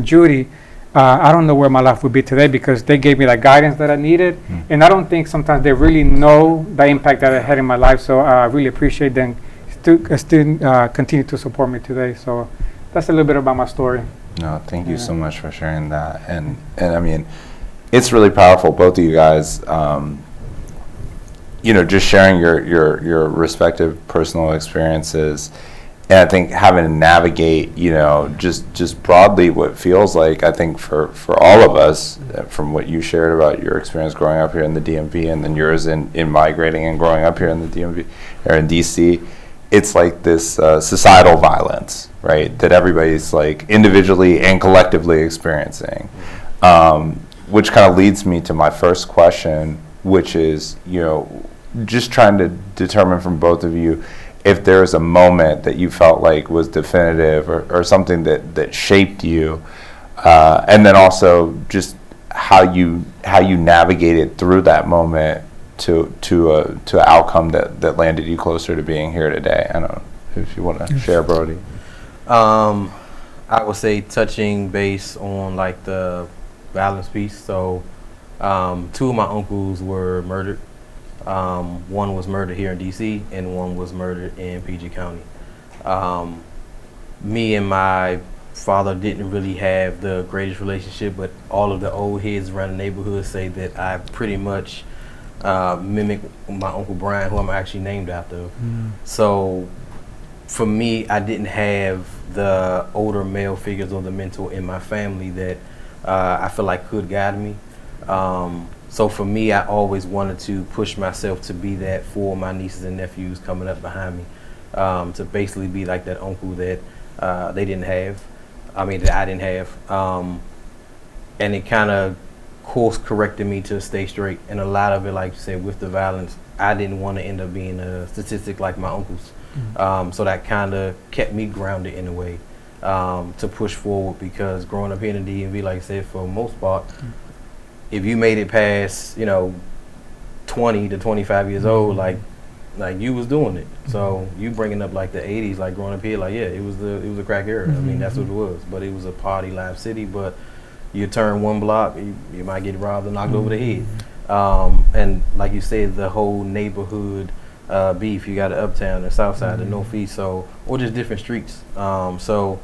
Judy, I don't know where my life would be today, because they gave me that guidance that I needed. And I don't think sometimes they really know the impact that I had in my life. So I really appreciate them continue to support me today. So that's a little bit about my story. No, thank you so much for sharing that. And I mean, it's really powerful, both of you guys. Just sharing your respective personal experiences, and I think having to navigate, just broadly what feels like, I think for all of us, from what you shared about your experience growing up here in the DMV, and then yours in migrating and growing up here in the DMV or in DC, it's like this societal violence, right, that everybody's like individually and collectively experiencing, which kind of leads me to my first question, which is, just trying to determine from both of you if there was a moment that you felt like was definitive or something that shaped you, and then also just how you navigated through that moment to an outcome that landed you closer to being here today. I don't know if you want to share, Broadie. I would say touching base on like the violence piece. So 2 of my uncles were murdered. One was murdered here in DC and one was murdered in PG County. Me and my father didn't really have the greatest relationship, but all of the old heads around the neighborhood say that I pretty much mimic my Uncle Brian, who I'm actually named after. So for me, I didn't have the older male figures or the mentor in my family that I feel like could guide me. So for me, I always wanted to push myself to be that for my nieces and nephews coming up behind me, to basically be like that uncle that they didn't have, that I didn't have. And it kind of course corrected me to stay straight. And a lot of it, like you said, with the violence, I didn't want to end up being a statistic like my uncles. So that kind of kept me grounded in a way, to push forward, because growing up here in the DMV, like I said, for the most part, if you made it past, 20 to 25 years old, like you was doing it. So you bringing up like the 80s, like growing up here, like, yeah, it was a crack era. That's what it was. But it was a party live city. But you turn one block, you might get robbed and knocked over the head. And like you said, the whole neighborhood beef. You got the uptown, the south side, the northeast, or just different streets. So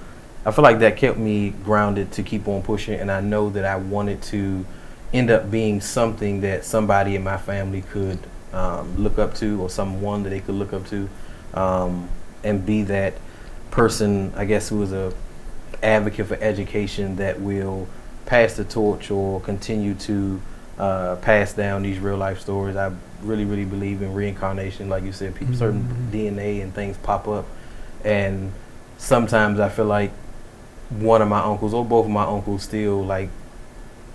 I feel like that kept me grounded to keep on pushing. And I know that I wanted to end up being something that somebody in my family could look up to, or someone that they could look up to, and be that person, I guess, who is a advocate for education that will pass the torch or continue to pass down these real life stories. I really, really believe in reincarnation. Like you said, certain DNA and things pop up, and sometimes I feel like one of my uncles or both of my uncles still like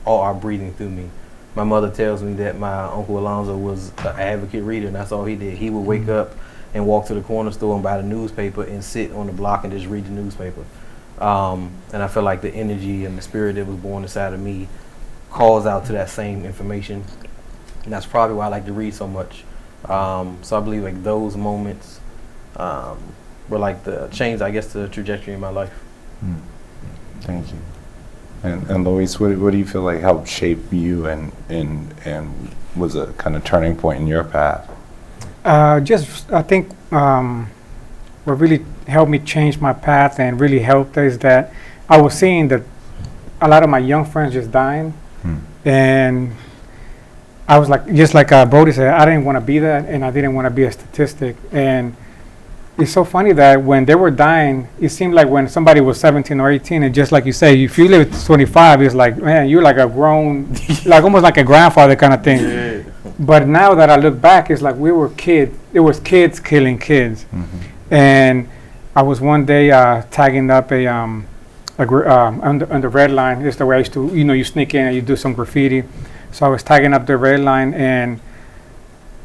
are breathing through me. My mother tells me that my Uncle Alonzo was an advocate reader, and that's all he did. He would wake up and walk to the corner store and buy the newspaper and sit on the block and just read the newspaper. And I feel like the energy and the spirit that was born inside of me calls out to that same information. And that's probably why I like to read so much. So I believe like those moments were like the change, I guess, the trajectory in my life. Thank you. And Luis, what do you feel like helped shape you and was a kind of turning point in your path? I think what really helped me change my path and really helped is that I was seeing that a lot of my young friends just dying, and I was like, just like Broadie said, I didn't want to be that, and I didn't want to be a statistic. And it's so funny that when they were dying, it seemed like when somebody was 17 or 18, and just like you say, if you live to 25, it's like, man, you're like a grown, like almost like a grandfather kind of thing. Yeah. But now that I look back, it's like we were kids. It was kids killing kids. And I was one day tagging up on the red line. It's the way I used to, you sneak in and you do some graffiti. So I was tagging up the red line, and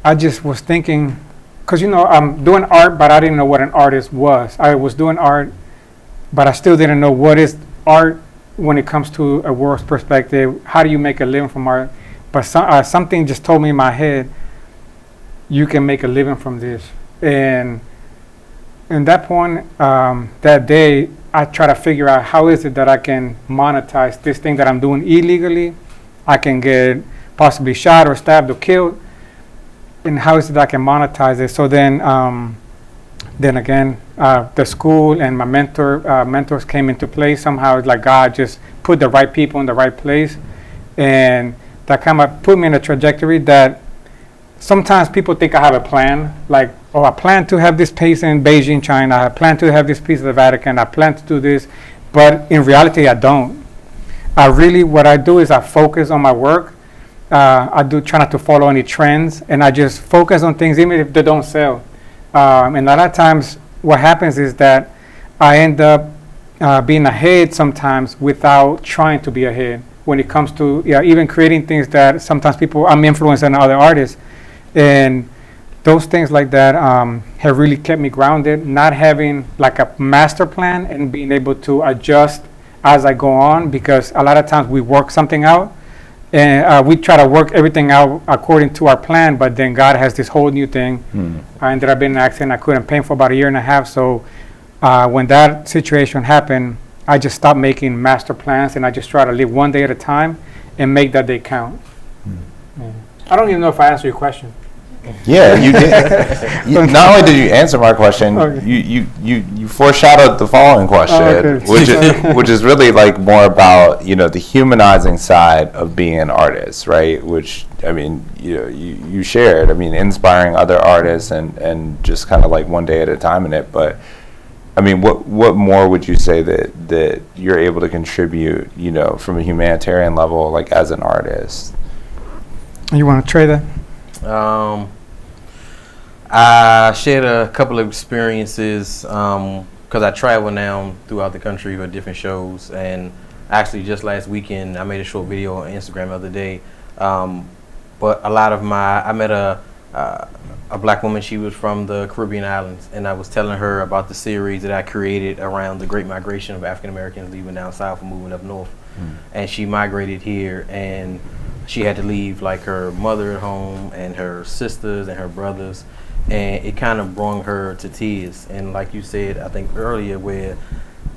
I just was thinking, because I'm doing art, but I didn't know what an artist was. I was doing art, but I still didn't know what is art when it comes to a world's perspective. How do you make a living from art? But something just told me in my head, you can make a living from this. And in that point, that day, I try to figure out how is it that I can monetize this thing that I'm doing illegally. I can get possibly shot or stabbed or killed. And how is it that I can monetize it? So then Then again, the school and my mentors came into play. Somehow it's like God just put the right people in the right place. And that kind of put me in a trajectory that sometimes people think I have a plan. Like, oh, I plan to have this piece in Beijing, China. I plan to have this piece of the Vatican. I plan to do this. But in reality, I don't. What I do is I focus on my work. I do try not to follow any trends. And I just focus on things even if they don't sell. And a lot of times what happens is that I end up being ahead sometimes without trying to be ahead when it comes to even creating things that sometimes I'm influencing other artists. And those things like that have really kept me grounded, not having like a master plan and being able to adjust as I go on, because a lot of times we work something out and we try to work everything out according to our plan, but then God has this whole new thing. I ended up in an accident. I couldn't paint for about 1.5 years. So when that situation happened, I just stopped making master plans and I just try to live one day at a time and make that day count. Yeah. I don't even know if I answered your question. Yeah, you did. Not only did you answer my question, you foreshadowed the following question, which is really like more about the humanizing side of being an artist, right? Which I mean, you shared. I mean, inspiring other artists and just kind of like one day at a time in it. But I mean, what more would you say that you're able to contribute, from a humanitarian level, like as an artist? You want to try that? I shared a couple of experiences because I travel now throughout the country for different shows, and actually just last weekend I made a short video on Instagram the other day. But I met a black woman. She was from the Caribbean islands, and I was telling her about the series that I created around the Great Migration of African Americans leaving down south and moving up north. And she migrated here, and she had to leave like her mother at home and her sisters and her brothers, and it kind of brought her to tears. And like you said, I think earlier, where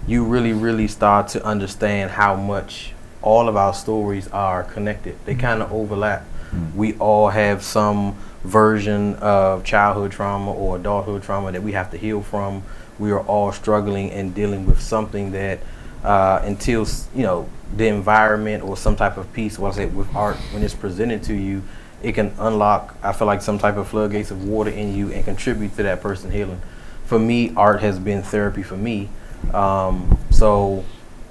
you really start to understand how much all of our stories are connected. They kind of overlap. We all have some version of childhood trauma or adulthood trauma that we have to heal from. We are all struggling and dealing with something that until the environment or some type of piece, with art, when it's presented to you, it can unlock, I feel like, some type of floodgates of water in you and contribute to that person healing. For me, art has been therapy for me. So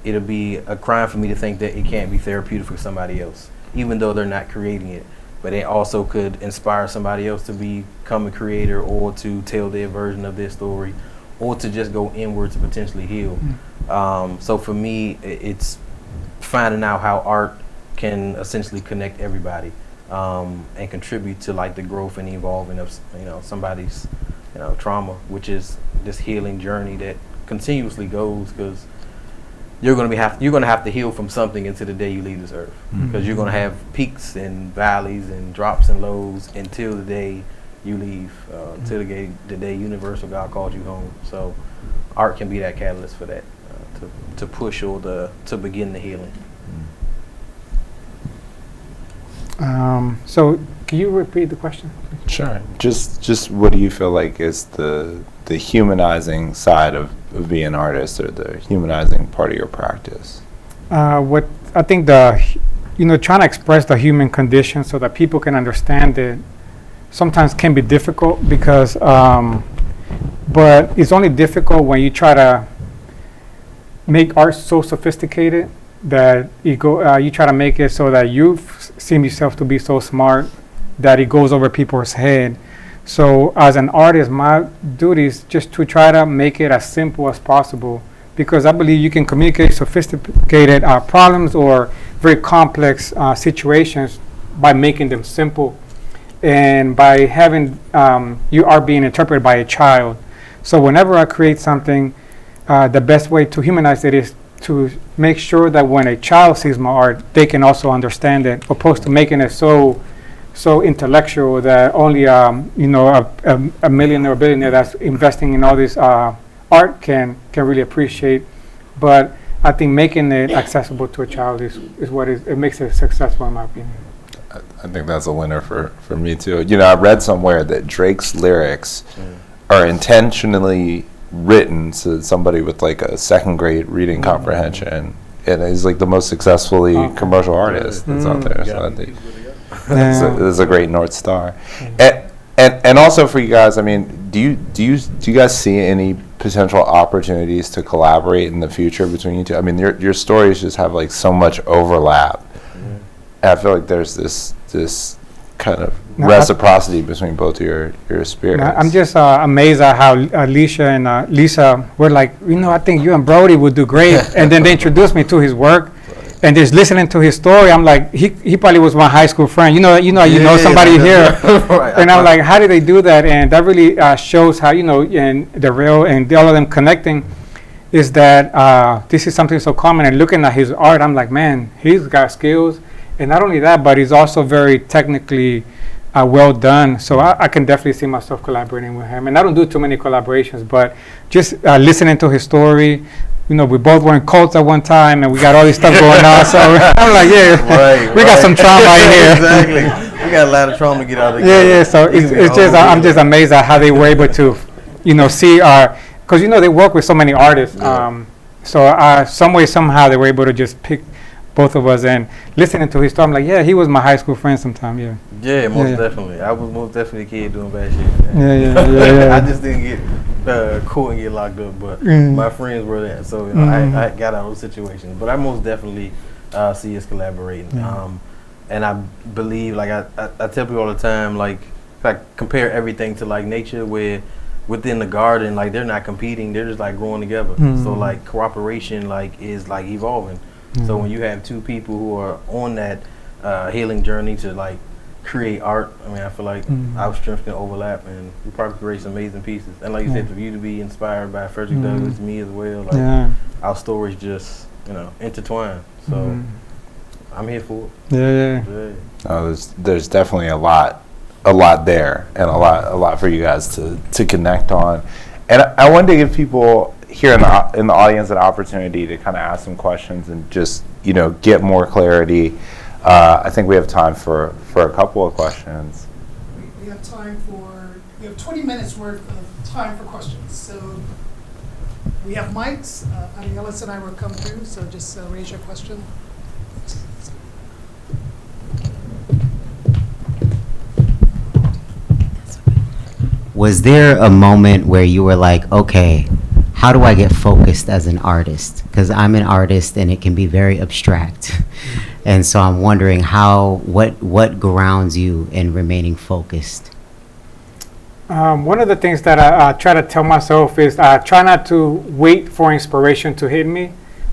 it'll be a crime for me to think that it can't be therapeutic for somebody else, even though they're not creating it. But it also could inspire somebody else to become a creator or to tell their version of their story or to just go inward to potentially heal. So for me, it's finding out how art can essentially connect everybody and contribute to like the growth and evolving of somebody's trauma, which is this healing journey that continuously goes, because you're going to have to heal from something until the day you leave this earth, because you're going to have peaks and valleys and drops and lows until the day you leave, until the day universal God calls you home. So art can be that catalyst for that, to push or to begin the healing. So can you repeat the question? Sure. Just what do you feel like is the humanizing side of being an artist, or the humanizing part of your practice? What I think trying to express the human condition so that people can understand it sometimes can be difficult, because but it's only difficult when you try to make art so sophisticated that you try to make it so that you seem yourself to be so smart that it goes over people's head. So as an artist, my duty is just to try to make it as simple as possible, because I believe you can communicate sophisticated problems or very complex situations by making them simple, and by having you are being interpreted by a child. So whenever I create something, the best way to humanize it is to make sure that when a child sees my art, they can also understand it, opposed to making it so intellectual that only a millionaire or billionaire that's investing in all this art can really appreciate. But I think making it accessible to a child is what it makes it successful, in my opinion. I think that's a winner for me too. I read somewhere that Drake's lyrics are intentionally written so that somebody with like a second grade reading comprehension and is like the most successfully commercial artist that's out there. So I think it's a great North Star. And also for you guys, I mean, do you guys see any potential opportunities to collaborate in the future between you two? I mean, your stories just have like so much overlap. And I feel like there's this kind of reciprocity between both of your spirits. I'm just amazed at how Alicia and Lisa were like, I think you and Broadie would do great. And then they introduced me to his work. And just listening to his story, I'm like, he probably was my high school friend. You know somebody here. Right. And I'm like, how did they do that? And that really shows how, and Darryl and all of them connecting is that this is something so common. And looking at his art, I'm like, man, he's got skills. And not only that, but he's also very technically well done. So I can definitely see myself collaborating with him. And I don't do too many collaborations, but just listening to his story, we both were in cults at one time, and we got all this stuff going on. So I'm like, we got some trauma in here. Exactly. We got a lot of trauma to get out of Yeah. So it's just I'm just amazed at how they were able to, see our, because they work with so many artists. Yeah. So some way somehow they were able to just pick both of us and listening to his story. I'm like, he was my high school friend sometime. Yeah, most definitely. I was most definitely a kid doing bad shit. Yeah. I just didn't get caught and get locked up, but my friends were there, so I got out of those situations. But I most definitely see us collaborating, and I believe, like I tell people all the time, like if I compare everything to like nature, where within the garden, like they're not competing, they're just like growing together. So like cooperation, like is like evolving. So when you have two people who are on that healing journey to like create art, I mean, I feel like our strengths can overlap, and we probably create some amazing pieces. And like you said, for you to be inspired by Frederick Douglass, me as well, like our stories just intertwine. So I'm here for it. Yeah. There's definitely a lot there, and a lot for you guys to connect on. And I wanted to give people here in the audience an opportunity to kind of ask some questions and just get more clarity. I think we have time for a couple of questions. We have 20 minutes worth of time for questions. So we have mics. Aniela and I will come through, so just raise your question. Was there a moment where you were like, okay, how do I get focused as an artist? Because I'm an artist and it can be very abstract. And so I'm wondering what grounds you in remaining focused? One of the things that I try to tell myself is I try not to wait for inspiration to hit me,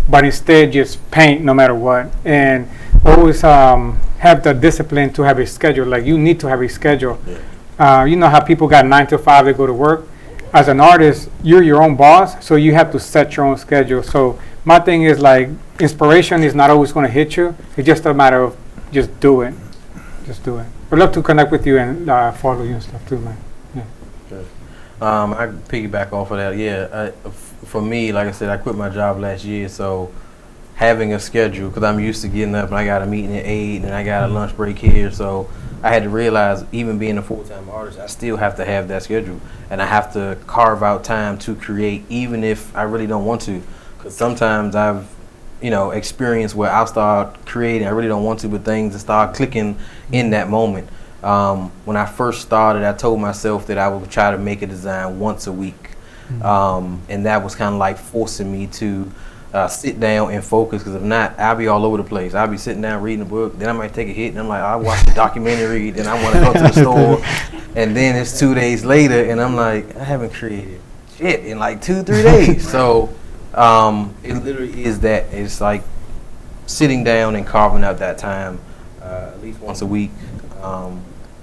but instead just paint no matter what. And always have the discipline to have a schedule. Like you need to have a schedule. You know how people got 9 to 5, they go to work? As an artist, you're your own boss, so you have to set your own schedule. So my thing is like, inspiration is not always going to hit you. It's just a matter of just do it. Just do it. I'd love to connect with you and follow you and stuff too, man. I piggyback off of that. For me, like I said, I quit my job last year, so having a schedule, because I'm used to getting up and I got a meeting at 8 and I got a lunch break here, so I had to realize, even being a full-time artist, I still have to have that schedule, and I have to carve out time to create, even if I really don't want to. Because sometimes I've, experienced where I'll start creating, I really don't want to, but things that start clicking in that moment. When I first started, I told myself that I would try to make a design once a week, and that was kind of like forcing me to sit down and focus, because if not, I'll be all over the place. I'll be sitting down reading a book, then I might take a hit, and I'm like, I'll watch a documentary, then I want to go to the store, and then it's 2 days later, and I'm like, I haven't created shit in like 2-3 days. So it literally is that. It's like sitting down and carving out that time at least once a week.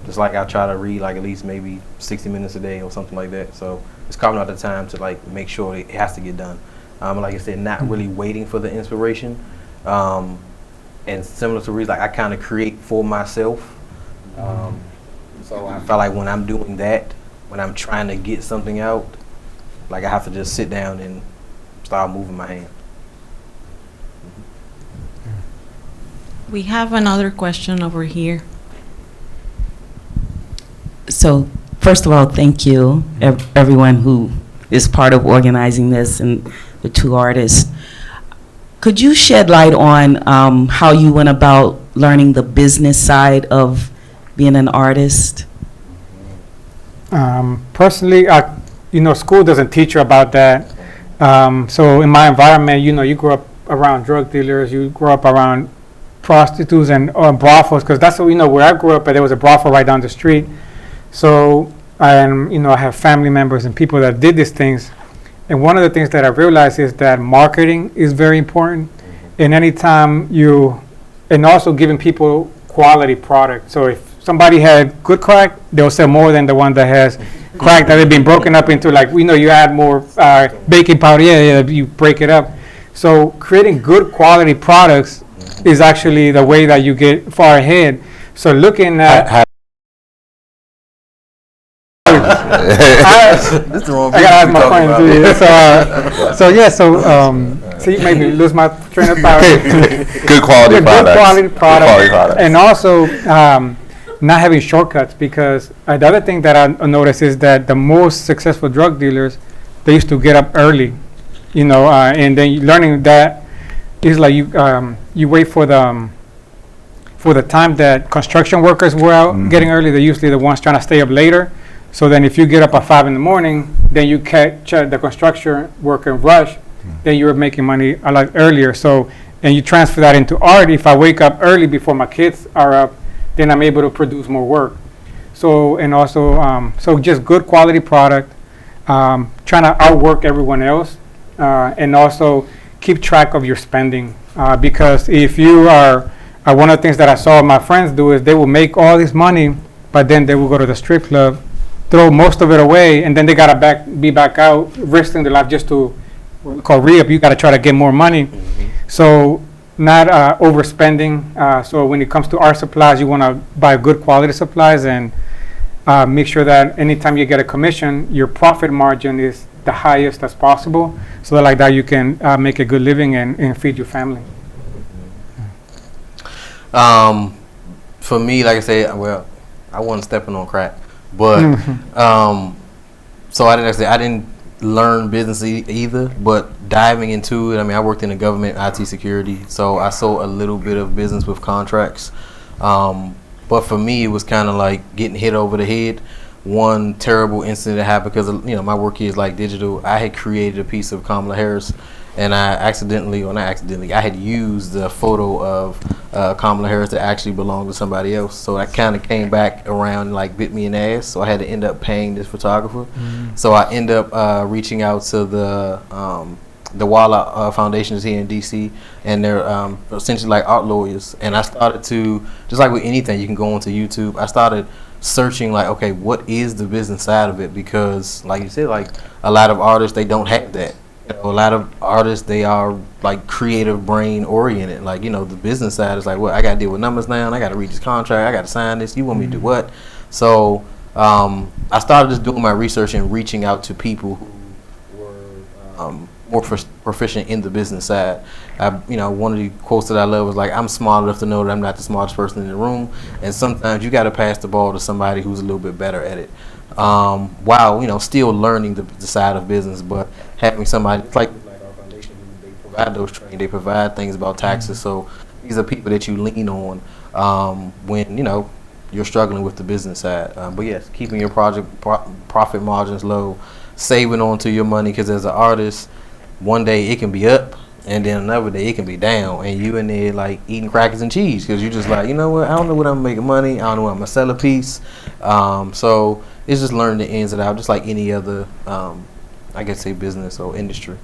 Just like I try to read like at least maybe 60 minutes a day or something like that. So it's carving out the time to like make sure it has to get done. Like I said, not really waiting for the inspiration. And similar to Reese, like I kind of create for myself. So I feel like when I'm doing that, when I'm trying to get something out, like I have to just sit down and start moving my hand. We have another question over here. So First of all, thank you, everyone who is part of organizing this and the two artists. Could you shed light on how you went about learning the business side of being an artist? Personally, school doesn't teach you about that. So in my environment, you grew up around drug dealers, you grew up around prostitutes and brothels, because that's what, where I grew up, but there was a brothel right down the street. So, and I have family members and people that did these things. And one of the things that I realized is that marketing is very important. And anytime and also giving people quality product. So if somebody had good crack, they'll sell more than the one that has crack that had been broken up into, like, you add more baking powder, you break it up. So creating good quality products is actually the way that you get far ahead. So looking at This the wrong I gotta ask my friend too. So you made me lose my train of thought. Good quality products. Good quality product. Good quality products. And also not having shortcuts, because the other thing that I noticed is that the most successful drug dealers, they used to get up early, and then learning that is like you wait for the time that construction workers were out getting early. They're usually the ones trying to stay up later. So then if you get up at 5 a.m, then you catch the construction worker rush, then you're making money a lot earlier. So, and you transfer that into art. If I wake up early before my kids are up, then I'm able to produce more work. So, and also, so just good quality product, trying to outwork everyone else, and also keep track of your spending. Because if you are, one of the things that I saw my friends do is they will make all this money, but then they will go to the strip club, throw most of it away, and then they gotta be back out, risking their life just to what we call re-up. You gotta try to get more money. So not overspending. So when it comes to art supplies, you wanna buy good quality supplies and make sure that anytime you get a commission, your profit margin is the highest as possible. So that like that you can make a good living and feed your family. For me, like I said, I wasn't stepping on crack. But so I didn't learn business either, but diving into it, I worked in the government IT security, so I saw a little bit of business with contracts. But for me, it was kind of like getting hit over the head. One terrible incident that happened because my work is like digital. I had created a piece of Kamala Harris, and I had used the photo of Kamala Harris that actually belonged to somebody else. So that kind of came back around and like bit me in the ass. So I had to end up paying this photographer. So I end up reaching out to the Valle Foundation is here in DC, and they're essentially like art lawyers. And I started to, just like with anything, you can go onto YouTube. I started searching like, okay, what is the business side of it? Because like you said, like a lot of artists, they don't have that. A lot of artists, they are like creative brain oriented. Like, the business side is like, well, I got to deal with numbers now, and I got to read this contract, I got to sign this, you want me to do what? So I started just doing my research and reaching out to people who were more proficient in the business side. One of the quotes that I love was like, I'm smart enough to know that I'm not the smartest person in the room, and sometimes you got to pass the ball to somebody who's a little bit better at it. While still learning the side of business, but having somebody like our foundation, they provide those training, they provide things about taxes. So these are people that you lean on when you're struggling with the business side. But yes, keeping your profit margins low, saving onto your money, because as an artist, one day it can be up, and then another day it can be down, and you in there like eating crackers and cheese because you're just like, I don't know what I'm making money, I don't know what I'm gonna sell a piece. So it's just learning the ins and outs, just like any other, I guess say business or industry.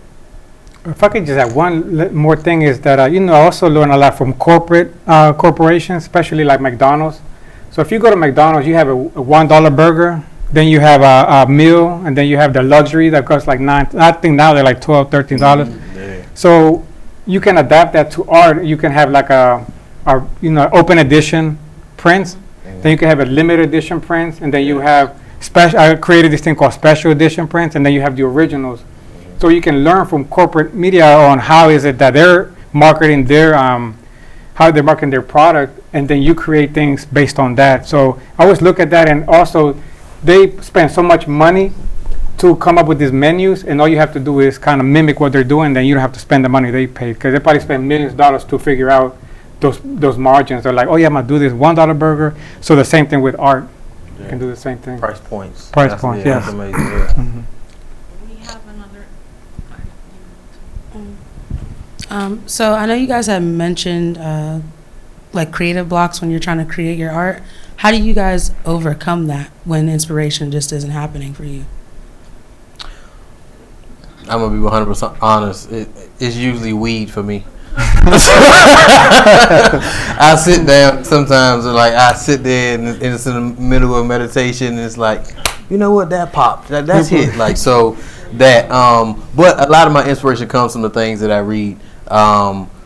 If I could just add one more thing is that, I also learn a lot from corporations, especially like McDonald's. So if you go to McDonald's, you have a $1 burger, then you have a meal, and then you have the luxury that costs like $9. I think now they're like $12, $13. So you can adapt that to art. You can have like a open edition prints. Then you can have a limited edition prints, and then you have special. I created this thing called special edition prints, and then you have the originals. So you can learn from corporate media on how is it that they're marketing their how they're marketing their product, and then you create things based on that. So I always look at that, and also they spend so much money to come up with these menus, and all you have to do is kind of mimic what they're doing. Then you don't have to spend the money they paid, because they probably spend millions of dollars to figure out those margins. They're like, oh yeah, I'm gonna do this $1 burger. So the same thing with art. You can do the same thing. Price points. Price points. That's Yeah. amazing. Yeah. So I know you guys have mentioned like creative blocks when you're trying to create your art. How do you guys overcome that when inspiration just isn't happening for you? I'm gonna be 100% honest. It's usually weed for me. I sit down sometimes, and like I sit there and it's in the middle of meditation, and it's like, you know what, that popped. That's it. Like so that. But a lot of my inspiration comes from the things that I read.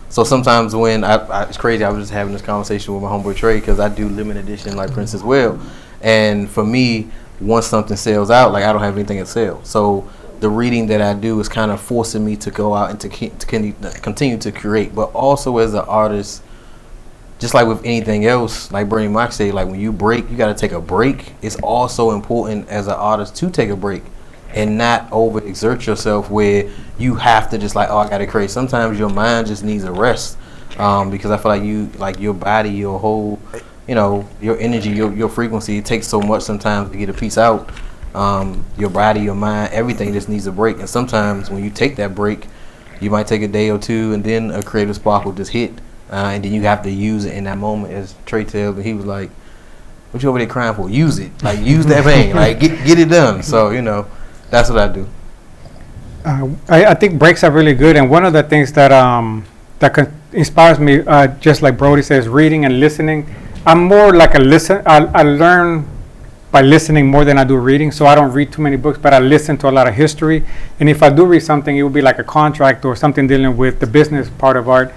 So sometimes when it's crazy, I was just having this conversation with my homeboy Trey, because I do limited edition like Prince as well. And for me, once something sells out, like I don't have anything to sell. So the reading that I do is kind of forcing me to go out and to continue to create. But also as an artist, just like with anything else, like Bernie Mac said, like when you break, you got to take a break. It's also important as an artist to take a break and not overexert yourself where you have to just like, oh, I got to create. Sometimes your mind just needs a rest, because I feel like your body, your whole, your energy, your frequency, it takes so much sometimes to get a piece out. Your body, your mind, everything just needs a break. And sometimes when you take that break, you might take a day or two, and then a creative spark will just hit, and then you have to use it in that moment. As Trey tells me, he was like, "What you over there crying for? Use it, like use that thing, like get it done." So that's what I do. I think breaks are really good, and one of the things that inspires me, just like Broadie says, reading and listening. I'm more like a listen. I learn by listening more than I do reading, so I don't read too many books, but I listen to a lot of history. And if I do read something, it would be like a contract or something dealing with the business part of art.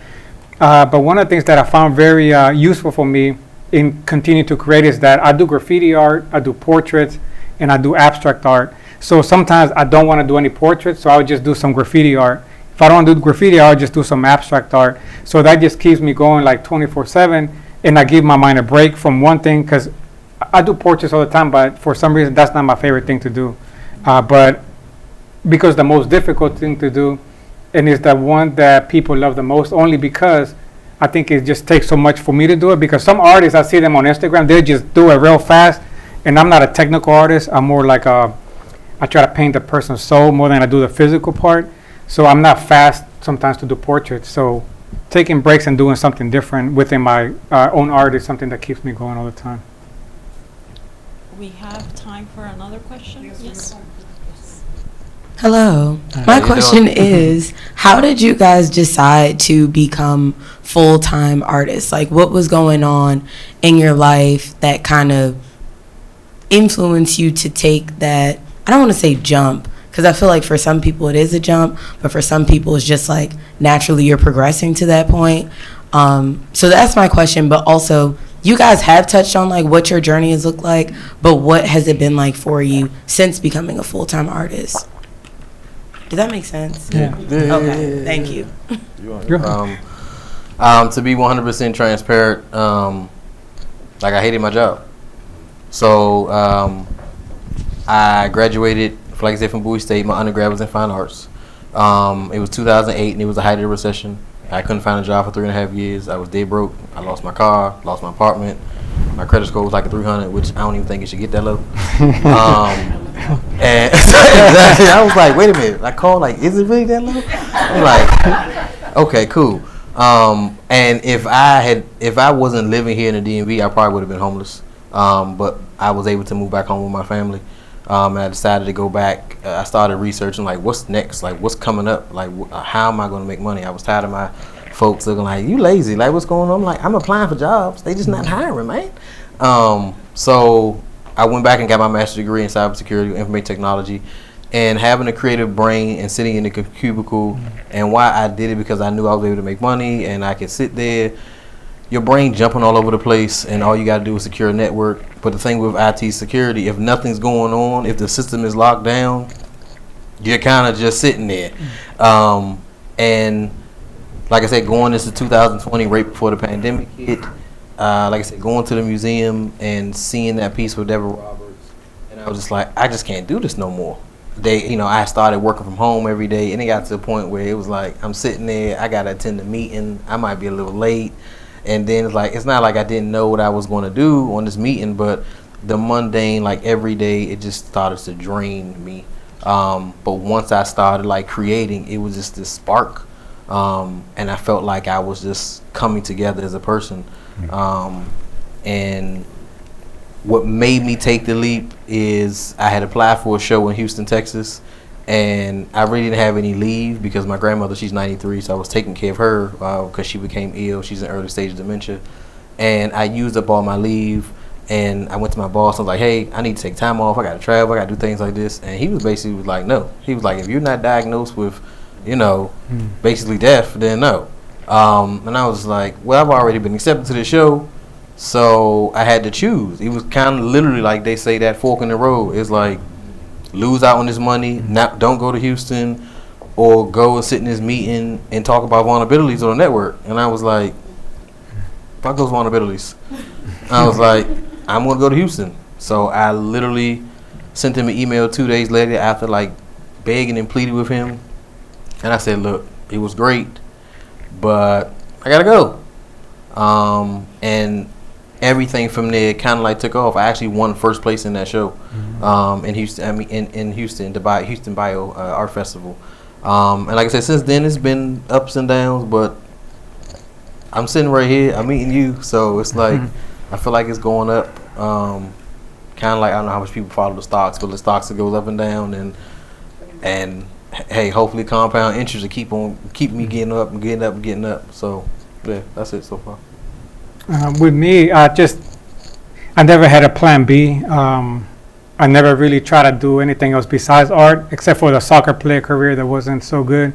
But one of the things that I found very useful for me in continuing to create is that I do graffiti art, I do portraits, and I do abstract art. So sometimes I don't want to do any portraits, so I would just do some graffiti art. If I don't do graffiti art, I'll just do some abstract art. So that just keeps me going like 24/7, and I give my mind a break from one thing, because I do portraits all the time, but for some reason that's not my favorite thing to do. But because the most difficult thing to do, and it's the one that people love the most, only because I think it just takes so much for me to do it. Because some artists, I see them on Instagram, they just do it real fast, and I'm not a technical artist. I'm more like I try to paint the person's soul more than I do the physical part. So I'm not fast sometimes to do portraits. So taking breaks and doing something different within my own art is something that keeps me going all the time. We have time for another question. Yes. Hello. My question is, how did you guys decide to become full-time artists? Like, what was going on in your life that kind of influenced you to take that, I don't want to say jump, because I feel like for some people it is a jump, but for some people it's just like naturally you're progressing to that point. So that's my question, but also you guys have touched on like what your journey has looked like, but what has it been like for you since becoming a full-time artist? Does that make sense? Yeah. Okay, thank you. To be 100% transparent, like I hated my job. So I graduated, like I said, from Bowie State. My undergrad was in fine arts. It was 2008, and it was the height of the recession. I couldn't find a job for 3.5 years. I was dead broke. I lost my car, lost my apartment. My credit score was like a 300, which I don't even think it should get that low. And exactly, I was like, wait a minute. I called, like, is it really that low? I'm like, okay, cool. And if I wasn't living here in the DMV, I probably would have been homeless. But I was able to move back home with my family. And I decided to go back. I started researching, like, what's next? Like, what's coming up? Like, how am I going to make money? I was tired of my folks looking like, you lazy. Like, what's going on? I'm like, I'm applying for jobs. They just not hiring, man. So I went back and got my master's degree in cybersecurity, information technology, and having a creative brain and sitting in the cubicle. And why I did it, because I knew I was able to make money and I could sit there. Your brain jumping all over the place, and all you got to do is secure a network. But the thing with IT security, if nothing's going on, if the system is locked down, you're kind of just sitting there. And like I said, going into 2020, right before the pandemic hit, like I said, going to the museum and seeing that piece with Deborah Roberts, and And I was just like, I just can't do this no more. I started working from home every day, and it got to the point where it was like, I'm sitting there, I got to attend a meeting, I might be a little late. And then it's not like I didn't know what I was going to do on this meeting, but the mundane, like every day, it just started to drain me. But once I started like creating, it was just this spark. And I felt like I was just coming together as a person. And what made me take the leap is I had applied for a show in Houston, Texas, and I really didn't have any leave because my grandmother, she's 93, so I was taking care of her because she became ill. She's in early stage of dementia. And I used up all my leave, and I went to my boss. I was like, hey, I need to take time off. I got to travel. I got to do things like this. And he was basically like, no. He was like, if you're not diagnosed with, basically death, then no. And I was like, well, I've already been accepted to the show, so I had to choose. It was kind of literally like they say that fork in the road. It's like, lose out on this money, don't go to Houston, or go and sit in this meeting and talk about vulnerabilities on the network. And I was like, fuck those vulnerabilities. I was like, I'm going to go to Houston. So I literally sent him an email 2 days later after like begging and pleading with him. And I said, look, it was great, but I got to go. And everything from there kind of like took off. I actually won first place in that show in Houston. In Houston, the Houston Bio Art Festival. And like I said, since then it's been ups and downs, but I'm sitting right here. I'm meeting you, so it's like I feel like it's going up. Kind of like I don't know how much people follow the stocks, but the stocks it goes up and down, and hey, hopefully compound interest will keep me getting up and getting up and getting up. So yeah, that's it so far. With me, I never had a plan B. I never really tried to do anything else besides art, except for the soccer player career that wasn't so good.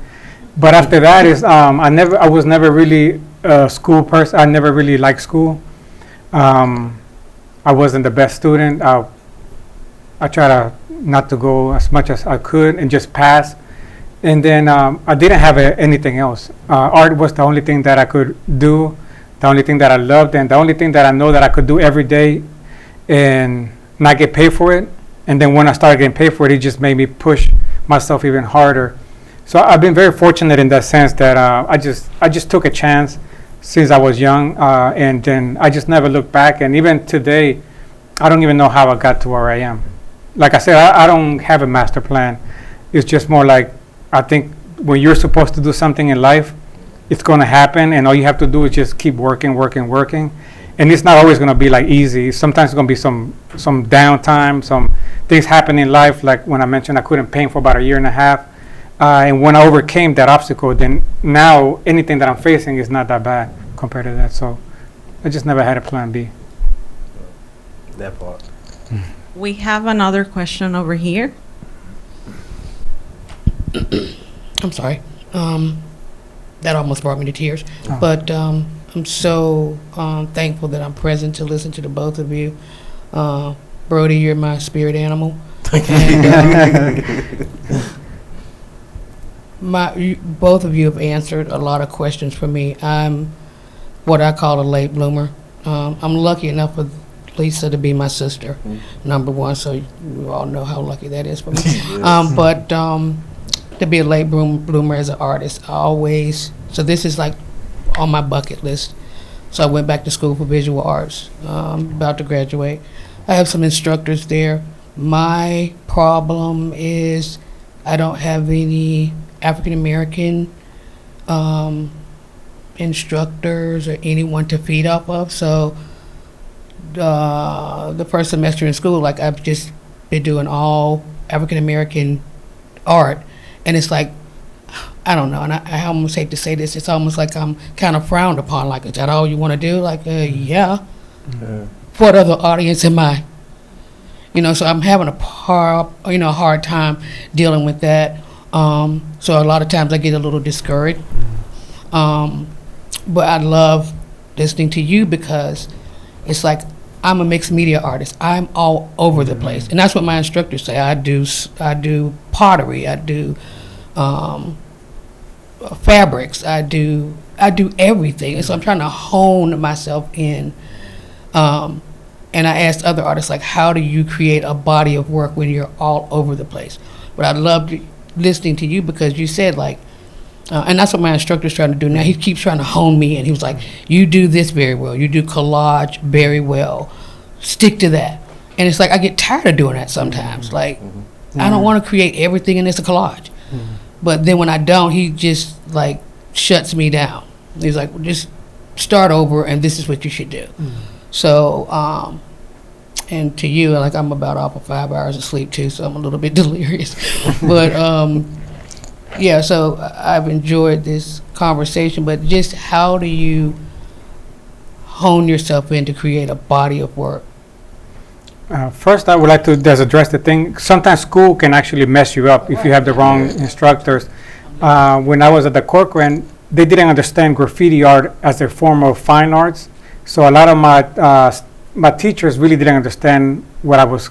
But after that I was never really a school person. I never really liked school. I wasn't the best student. I tried to not to go as much as I could and just pass. And then I didn't have anything else. Art was the only thing that I could do, the only thing that I loved, and the only thing that I know that I could do every day and not get paid for it. And then when I started getting paid for it, it just made me push myself even harder. So I've been very fortunate in that sense that I just took a chance since I was young, and then I just never looked back. And even today, I don't even know how I got to where I am. Like I said, I don't have a master plan. It's just more like, I think when you're supposed to do something in life, it's going to happen, and all you have to do is just keep working. And it's not always going to be like easy. Sometimes it's going to be some downtime, some things happen in life. Like when I mentioned I couldn't paint for about a year and a half. And when I overcame that obstacle, then now anything that I'm facing is not that bad compared to that. So I just never had a plan B. That part. We have another question over here. I'm sorry. That almost brought me to tears. But I'm so thankful that I'm present to listen to the both of you. Broadie, you're my spirit animal. And, both of you have answered a lot of questions for me. I'm what I call a late bloomer. I'm lucky enough with Lisa to be my sister, number one, so you all know how lucky that is for me. Yes. But to be a late bloomer as an artist, so this is like on my bucket list. So I went back to school for visual arts, about to graduate. I have some instructors there. My problem is I don't have any African American instructors or anyone to feed off of. So the first semester in school, like I've just been doing all African American art, and it's like, I don't know, and I almost hate to say this, it's almost like I'm kind of frowned upon, like, is that all you want to do? Like, yeah. What other audience am I? So I'm having a hard time dealing with that. So a lot of times I get a little discouraged. But I love listening to you because it's like I'm a mixed media artist. I'm all over the place, and that's what my instructors say. I do pottery. I do fabrics. I do everything. And so I'm trying to hone myself in. And I asked other artists, like, how do you create a body of work when you're all over the place? But I loved listening to you because you said, like, and that's what my instructor's trying to do now. He keeps trying to hone me, and he was like, you do this very well. You do collage very well. Stick to that. And it's like, I get tired of doing that sometimes. Like, I don't want to create everything in this collage. But then when I don't, he just, like, shuts me down. He's like, well, just start over, and this is what you should do. So, and to you, like, I'm about off of 5 hours of sleep too, so I'm a little bit delirious. But yeah, so I've enjoyed this conversation. But just how do you hone yourself in to create a body of work? First, I would like to just address the thing. Sometimes school can actually mess you up if you have the wrong instructors. When I was at the Corcoran, they didn't understand graffiti art as a form of fine arts. So a lot of my teachers really didn't understand what I was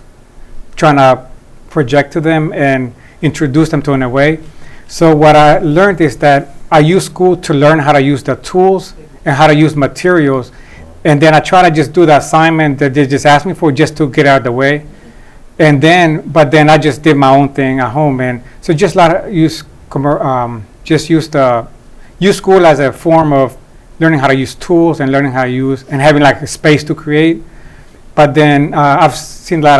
trying to project to them and introduce them to in a way. So what I learned is that I use school to learn how to use the tools and how to use materials. And then I try to just do the assignment that they just asked me for just to get out of the way. And then, but then I just did my own thing at home. And so just a lot of use school as a form of learning how to use tools and learning how to use and having like a space to create. But then I've seen a lot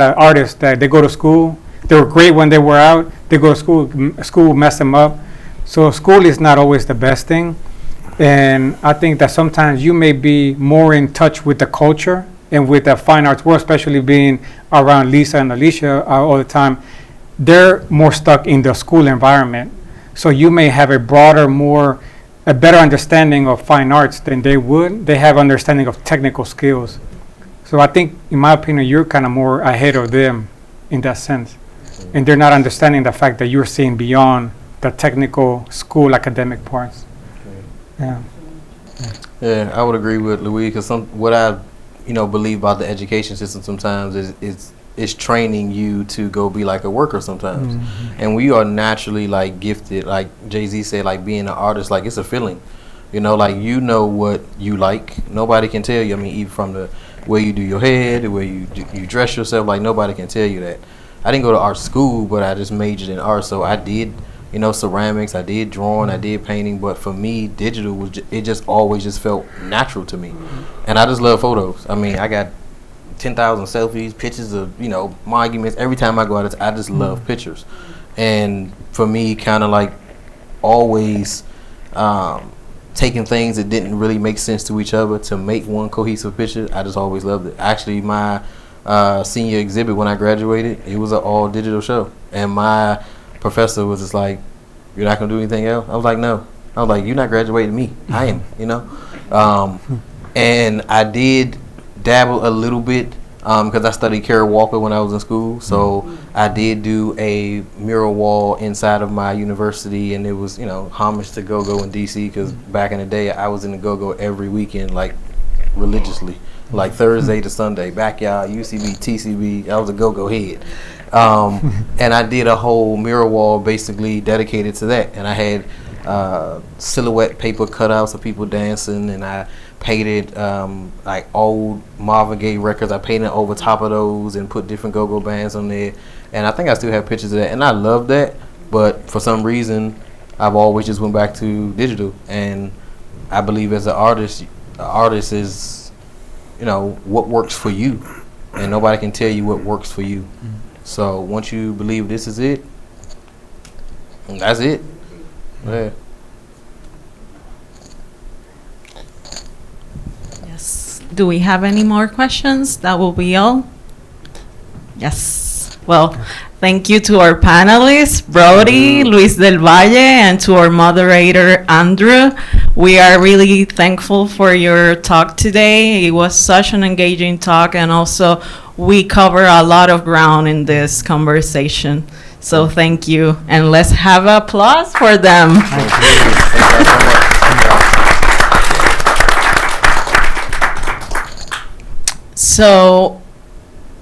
of artists that they go to school. They were great when they were out. They go to school, school mess them up. So school is not always the best thing. And I think that sometimes you may be more in touch with the culture and with the fine arts world, especially being around Lisa and Alicia all the time. They're more stuck in the school environment. So you may have a better understanding of fine arts than they would. They have understanding of technical skills. So I think, in my opinion, you're kind of more ahead of them in that sense. And they're not understanding the fact that you're seeing beyond the technical school academic parts. Yeah. Yeah, I would agree with Louis because what I, believe about the education system sometimes is it's training you to go be like a worker sometimes, and we are naturally like gifted. Like Jay-Z said, like being an artist, like it's a feeling, like what you like. Nobody can tell you. I mean, even from the way you do your hair, the way you dress yourself, like nobody can tell you that. I didn't go to art school, but I just majored in art, so I did. Ceramics, I did drawing, I did painting, but for me, digital it just always just felt natural to me. And I just love photos. I mean, I got 10,000 selfies, pictures of, monuments. Every time I go out, I just love pictures. And for me, kind of like always taking things that didn't really make sense to each other to make one cohesive picture, I just always loved it. Actually, my senior exhibit when I graduated, it was an all digital show. And my professor was just like, you're not gonna do anything else? I was like, no. I was like, you're not graduating me. I am, and I did dabble a little bit because I studied Carol Walker when I was in school. So I did do a mural wall inside of my university, and it was, homage to Go-Go in DC because back in the day I was in the Go-Go every weekend, like religiously, like Thursday to Sunday, backyard, UCB, TCB. I was a Go-Go head. And I did a whole mural wall basically dedicated to that, and I had silhouette paper cutouts of people dancing, and I painted like old Marvin Gaye records. I painted over top of those and put different go-go bands on there, and I think I still have pictures of that, and I love that. But for some reason I've always just went back to digital, and I believe as an artist is what works for you, and nobody can tell you what works for you. So once you believe this is it, that's it. Yeah. Yes. Do we have any more questions? That will be all. Yes. Well, thank you to our panelists, Broadie, Luis del Valle, and to our moderator, Andrew. We are really thankful for your talk today. It was such an engaging talk, and also we cover a lot of ground in this conversation. So thank you, and let's have applause for them. So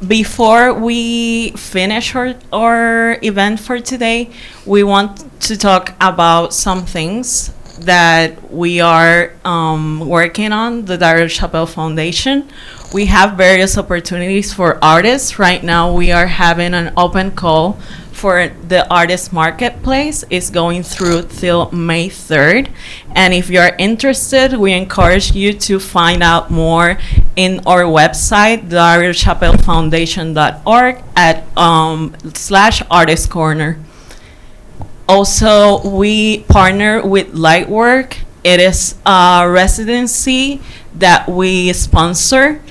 before we finish our event for today, we want to talk about some things that we are working on, the Darryl Chappell Foundation. we have various opportunities for artists. Right now, we are having an open call for the artist marketplace. It's going through till May 3rd. And if you're interested, we encourage you to find out more in our website, darrylchappellfoundation.org /artist corner. Also, we partner with Lightwork. It is a residency that we sponsor,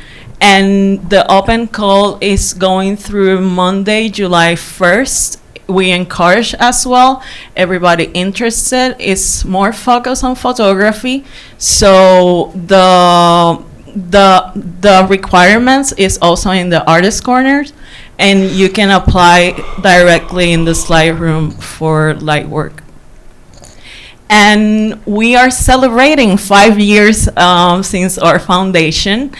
and the open call is going through Monday, July 1st. We encourage as well everybody interested. It's more focused on photography, so the requirements is also in the artist corners, and you can apply directly in the slide room for Lightwork. And we are celebrating 5 years since our foundation,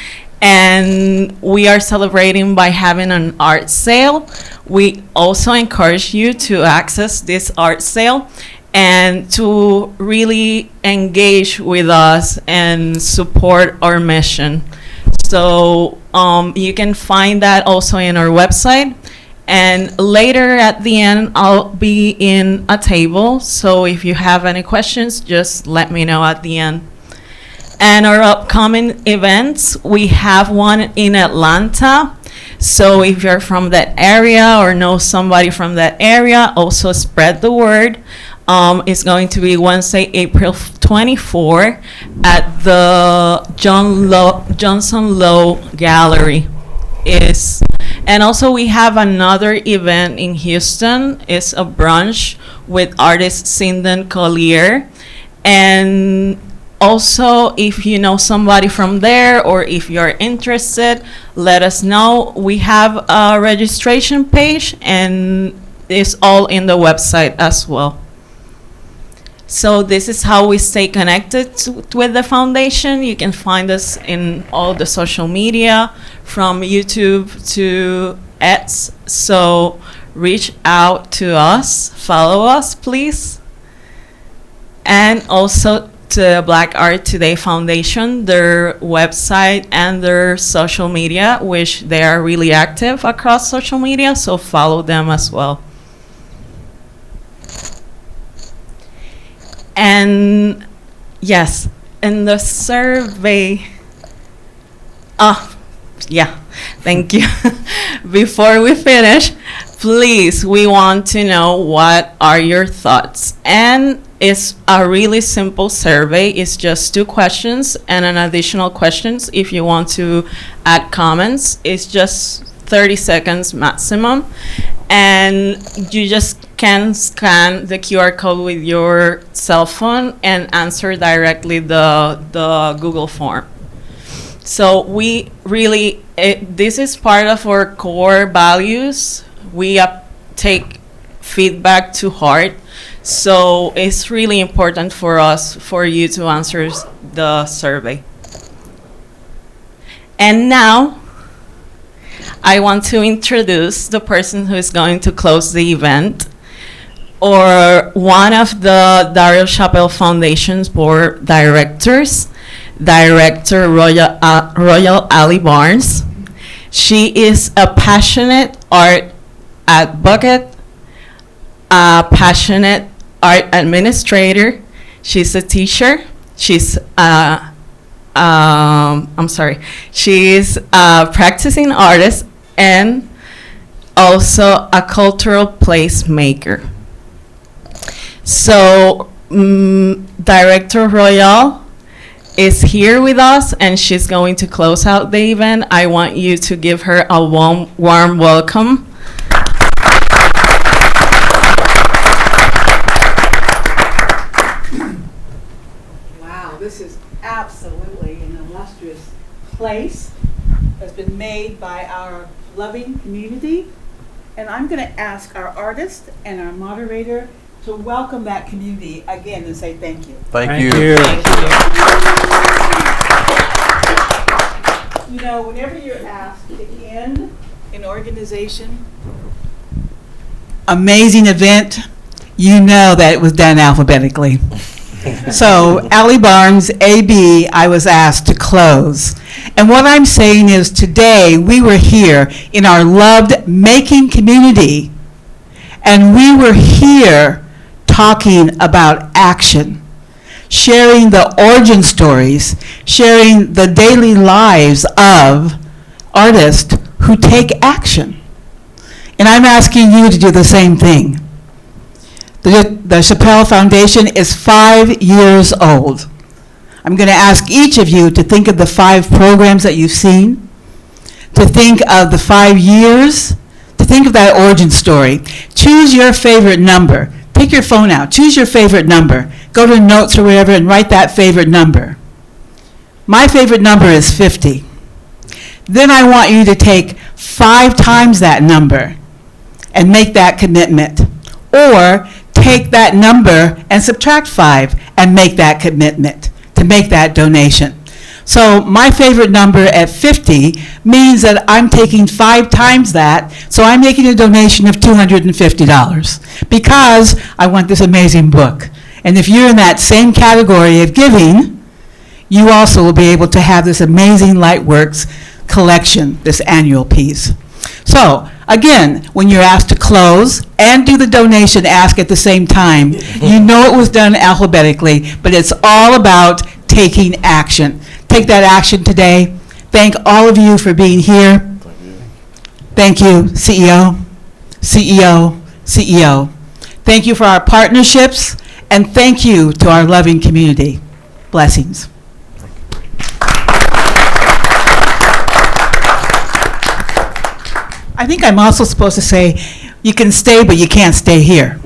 and we are celebrating by having an art sale. We also encourage you to access this art sale and to really engage with us and support our mission. So you can find that also in our website. And later at the end, I'll be in a table. So if you have any questions, just let me know at the end. And our upcoming events, we have one in Atlanta. So if you're from that area or know somebody from that area, also spread the word. It's going to be Wednesday, April 24 at the Johnson Low Gallery. And also we have another event in Houston. It's a brunch with artist Sinden Collier. And also, if you know somebody from there or if you're interested, let us know. We have a registration page, and it's all in the website as well. So this is how we stay connected with the foundation. You can find us in all the social media, from YouTube to X. So reach out to us, follow us, please. And also to Black Art Today Foundation, their website and their social media, which they are really active across social media, so follow them as well. And yes, in the survey, yeah, thank you. Before we finish, please, we want to know what are your thoughts. And it's a really simple survey. It's just 2 questions and an additional questions if you want to add comments. It's just 30 seconds maximum. And you just can scan the QR code with your cell phone and answer directly the Google form. So we really, this is part of our core values. We take feedback to heart. So it's really important for us, for you to answer the survey. And now, I want to introduce the person who is going to close the event, or one of the Darryl Chappell Foundation's board directors, Director Royal Ali Barnes. She is a passionate art advocate, a passionate art administrator. She's a teacher. She's she's a practicing artist and also a cultural placemaker. So Director Royal is here with us, and she's going to close out the event. I want you to give her a warm welcome. Wow, this is absolutely an illustrious place that's been made by our loving community. And I'm going to ask our artist and our moderator to welcome that community again and say thank you. Thank you. You know, whenever you're asked to end an organization, amazing event, you know that it was done alphabetically. So, Allie Barnes, AB, I was asked to close. And what I'm saying is today we were here in our loved making community, and we were here talking about action, sharing the origin stories, sharing the daily lives of artists who take action. And I'm asking you to do the same thing. The Chappell Foundation is 5 years old. I'm going to ask each of you to think of the 5 programs that you've seen, to think of the 5 years, to think of that origin story. Choose your favorite number. Take your phone out. Choose your favorite number. Go to notes or wherever and write that favorite number. My favorite number is 50. Then I want you to take 5 times that number and make that commitment. Or take that number and subtract 5 and make that commitment to make that donation. So my favorite number at 50 means that I'm taking 5 times that, so I'm making a donation of $250 because I want this amazing book. And if you're in that same category of giving, you also will be able to have this amazing Lightworks collection, this annual piece. So, again, when you're asked to close and do the donation ask at the same time, you know it was done alphabetically, but it's all about taking action. Take that action today. Thank all of you for being here. Thank you, CEO, CEO, CEO. Thank you for our partnerships, and thank you to our loving community. Blessings. I think I'm also supposed to say, you can stay, but you can't stay here.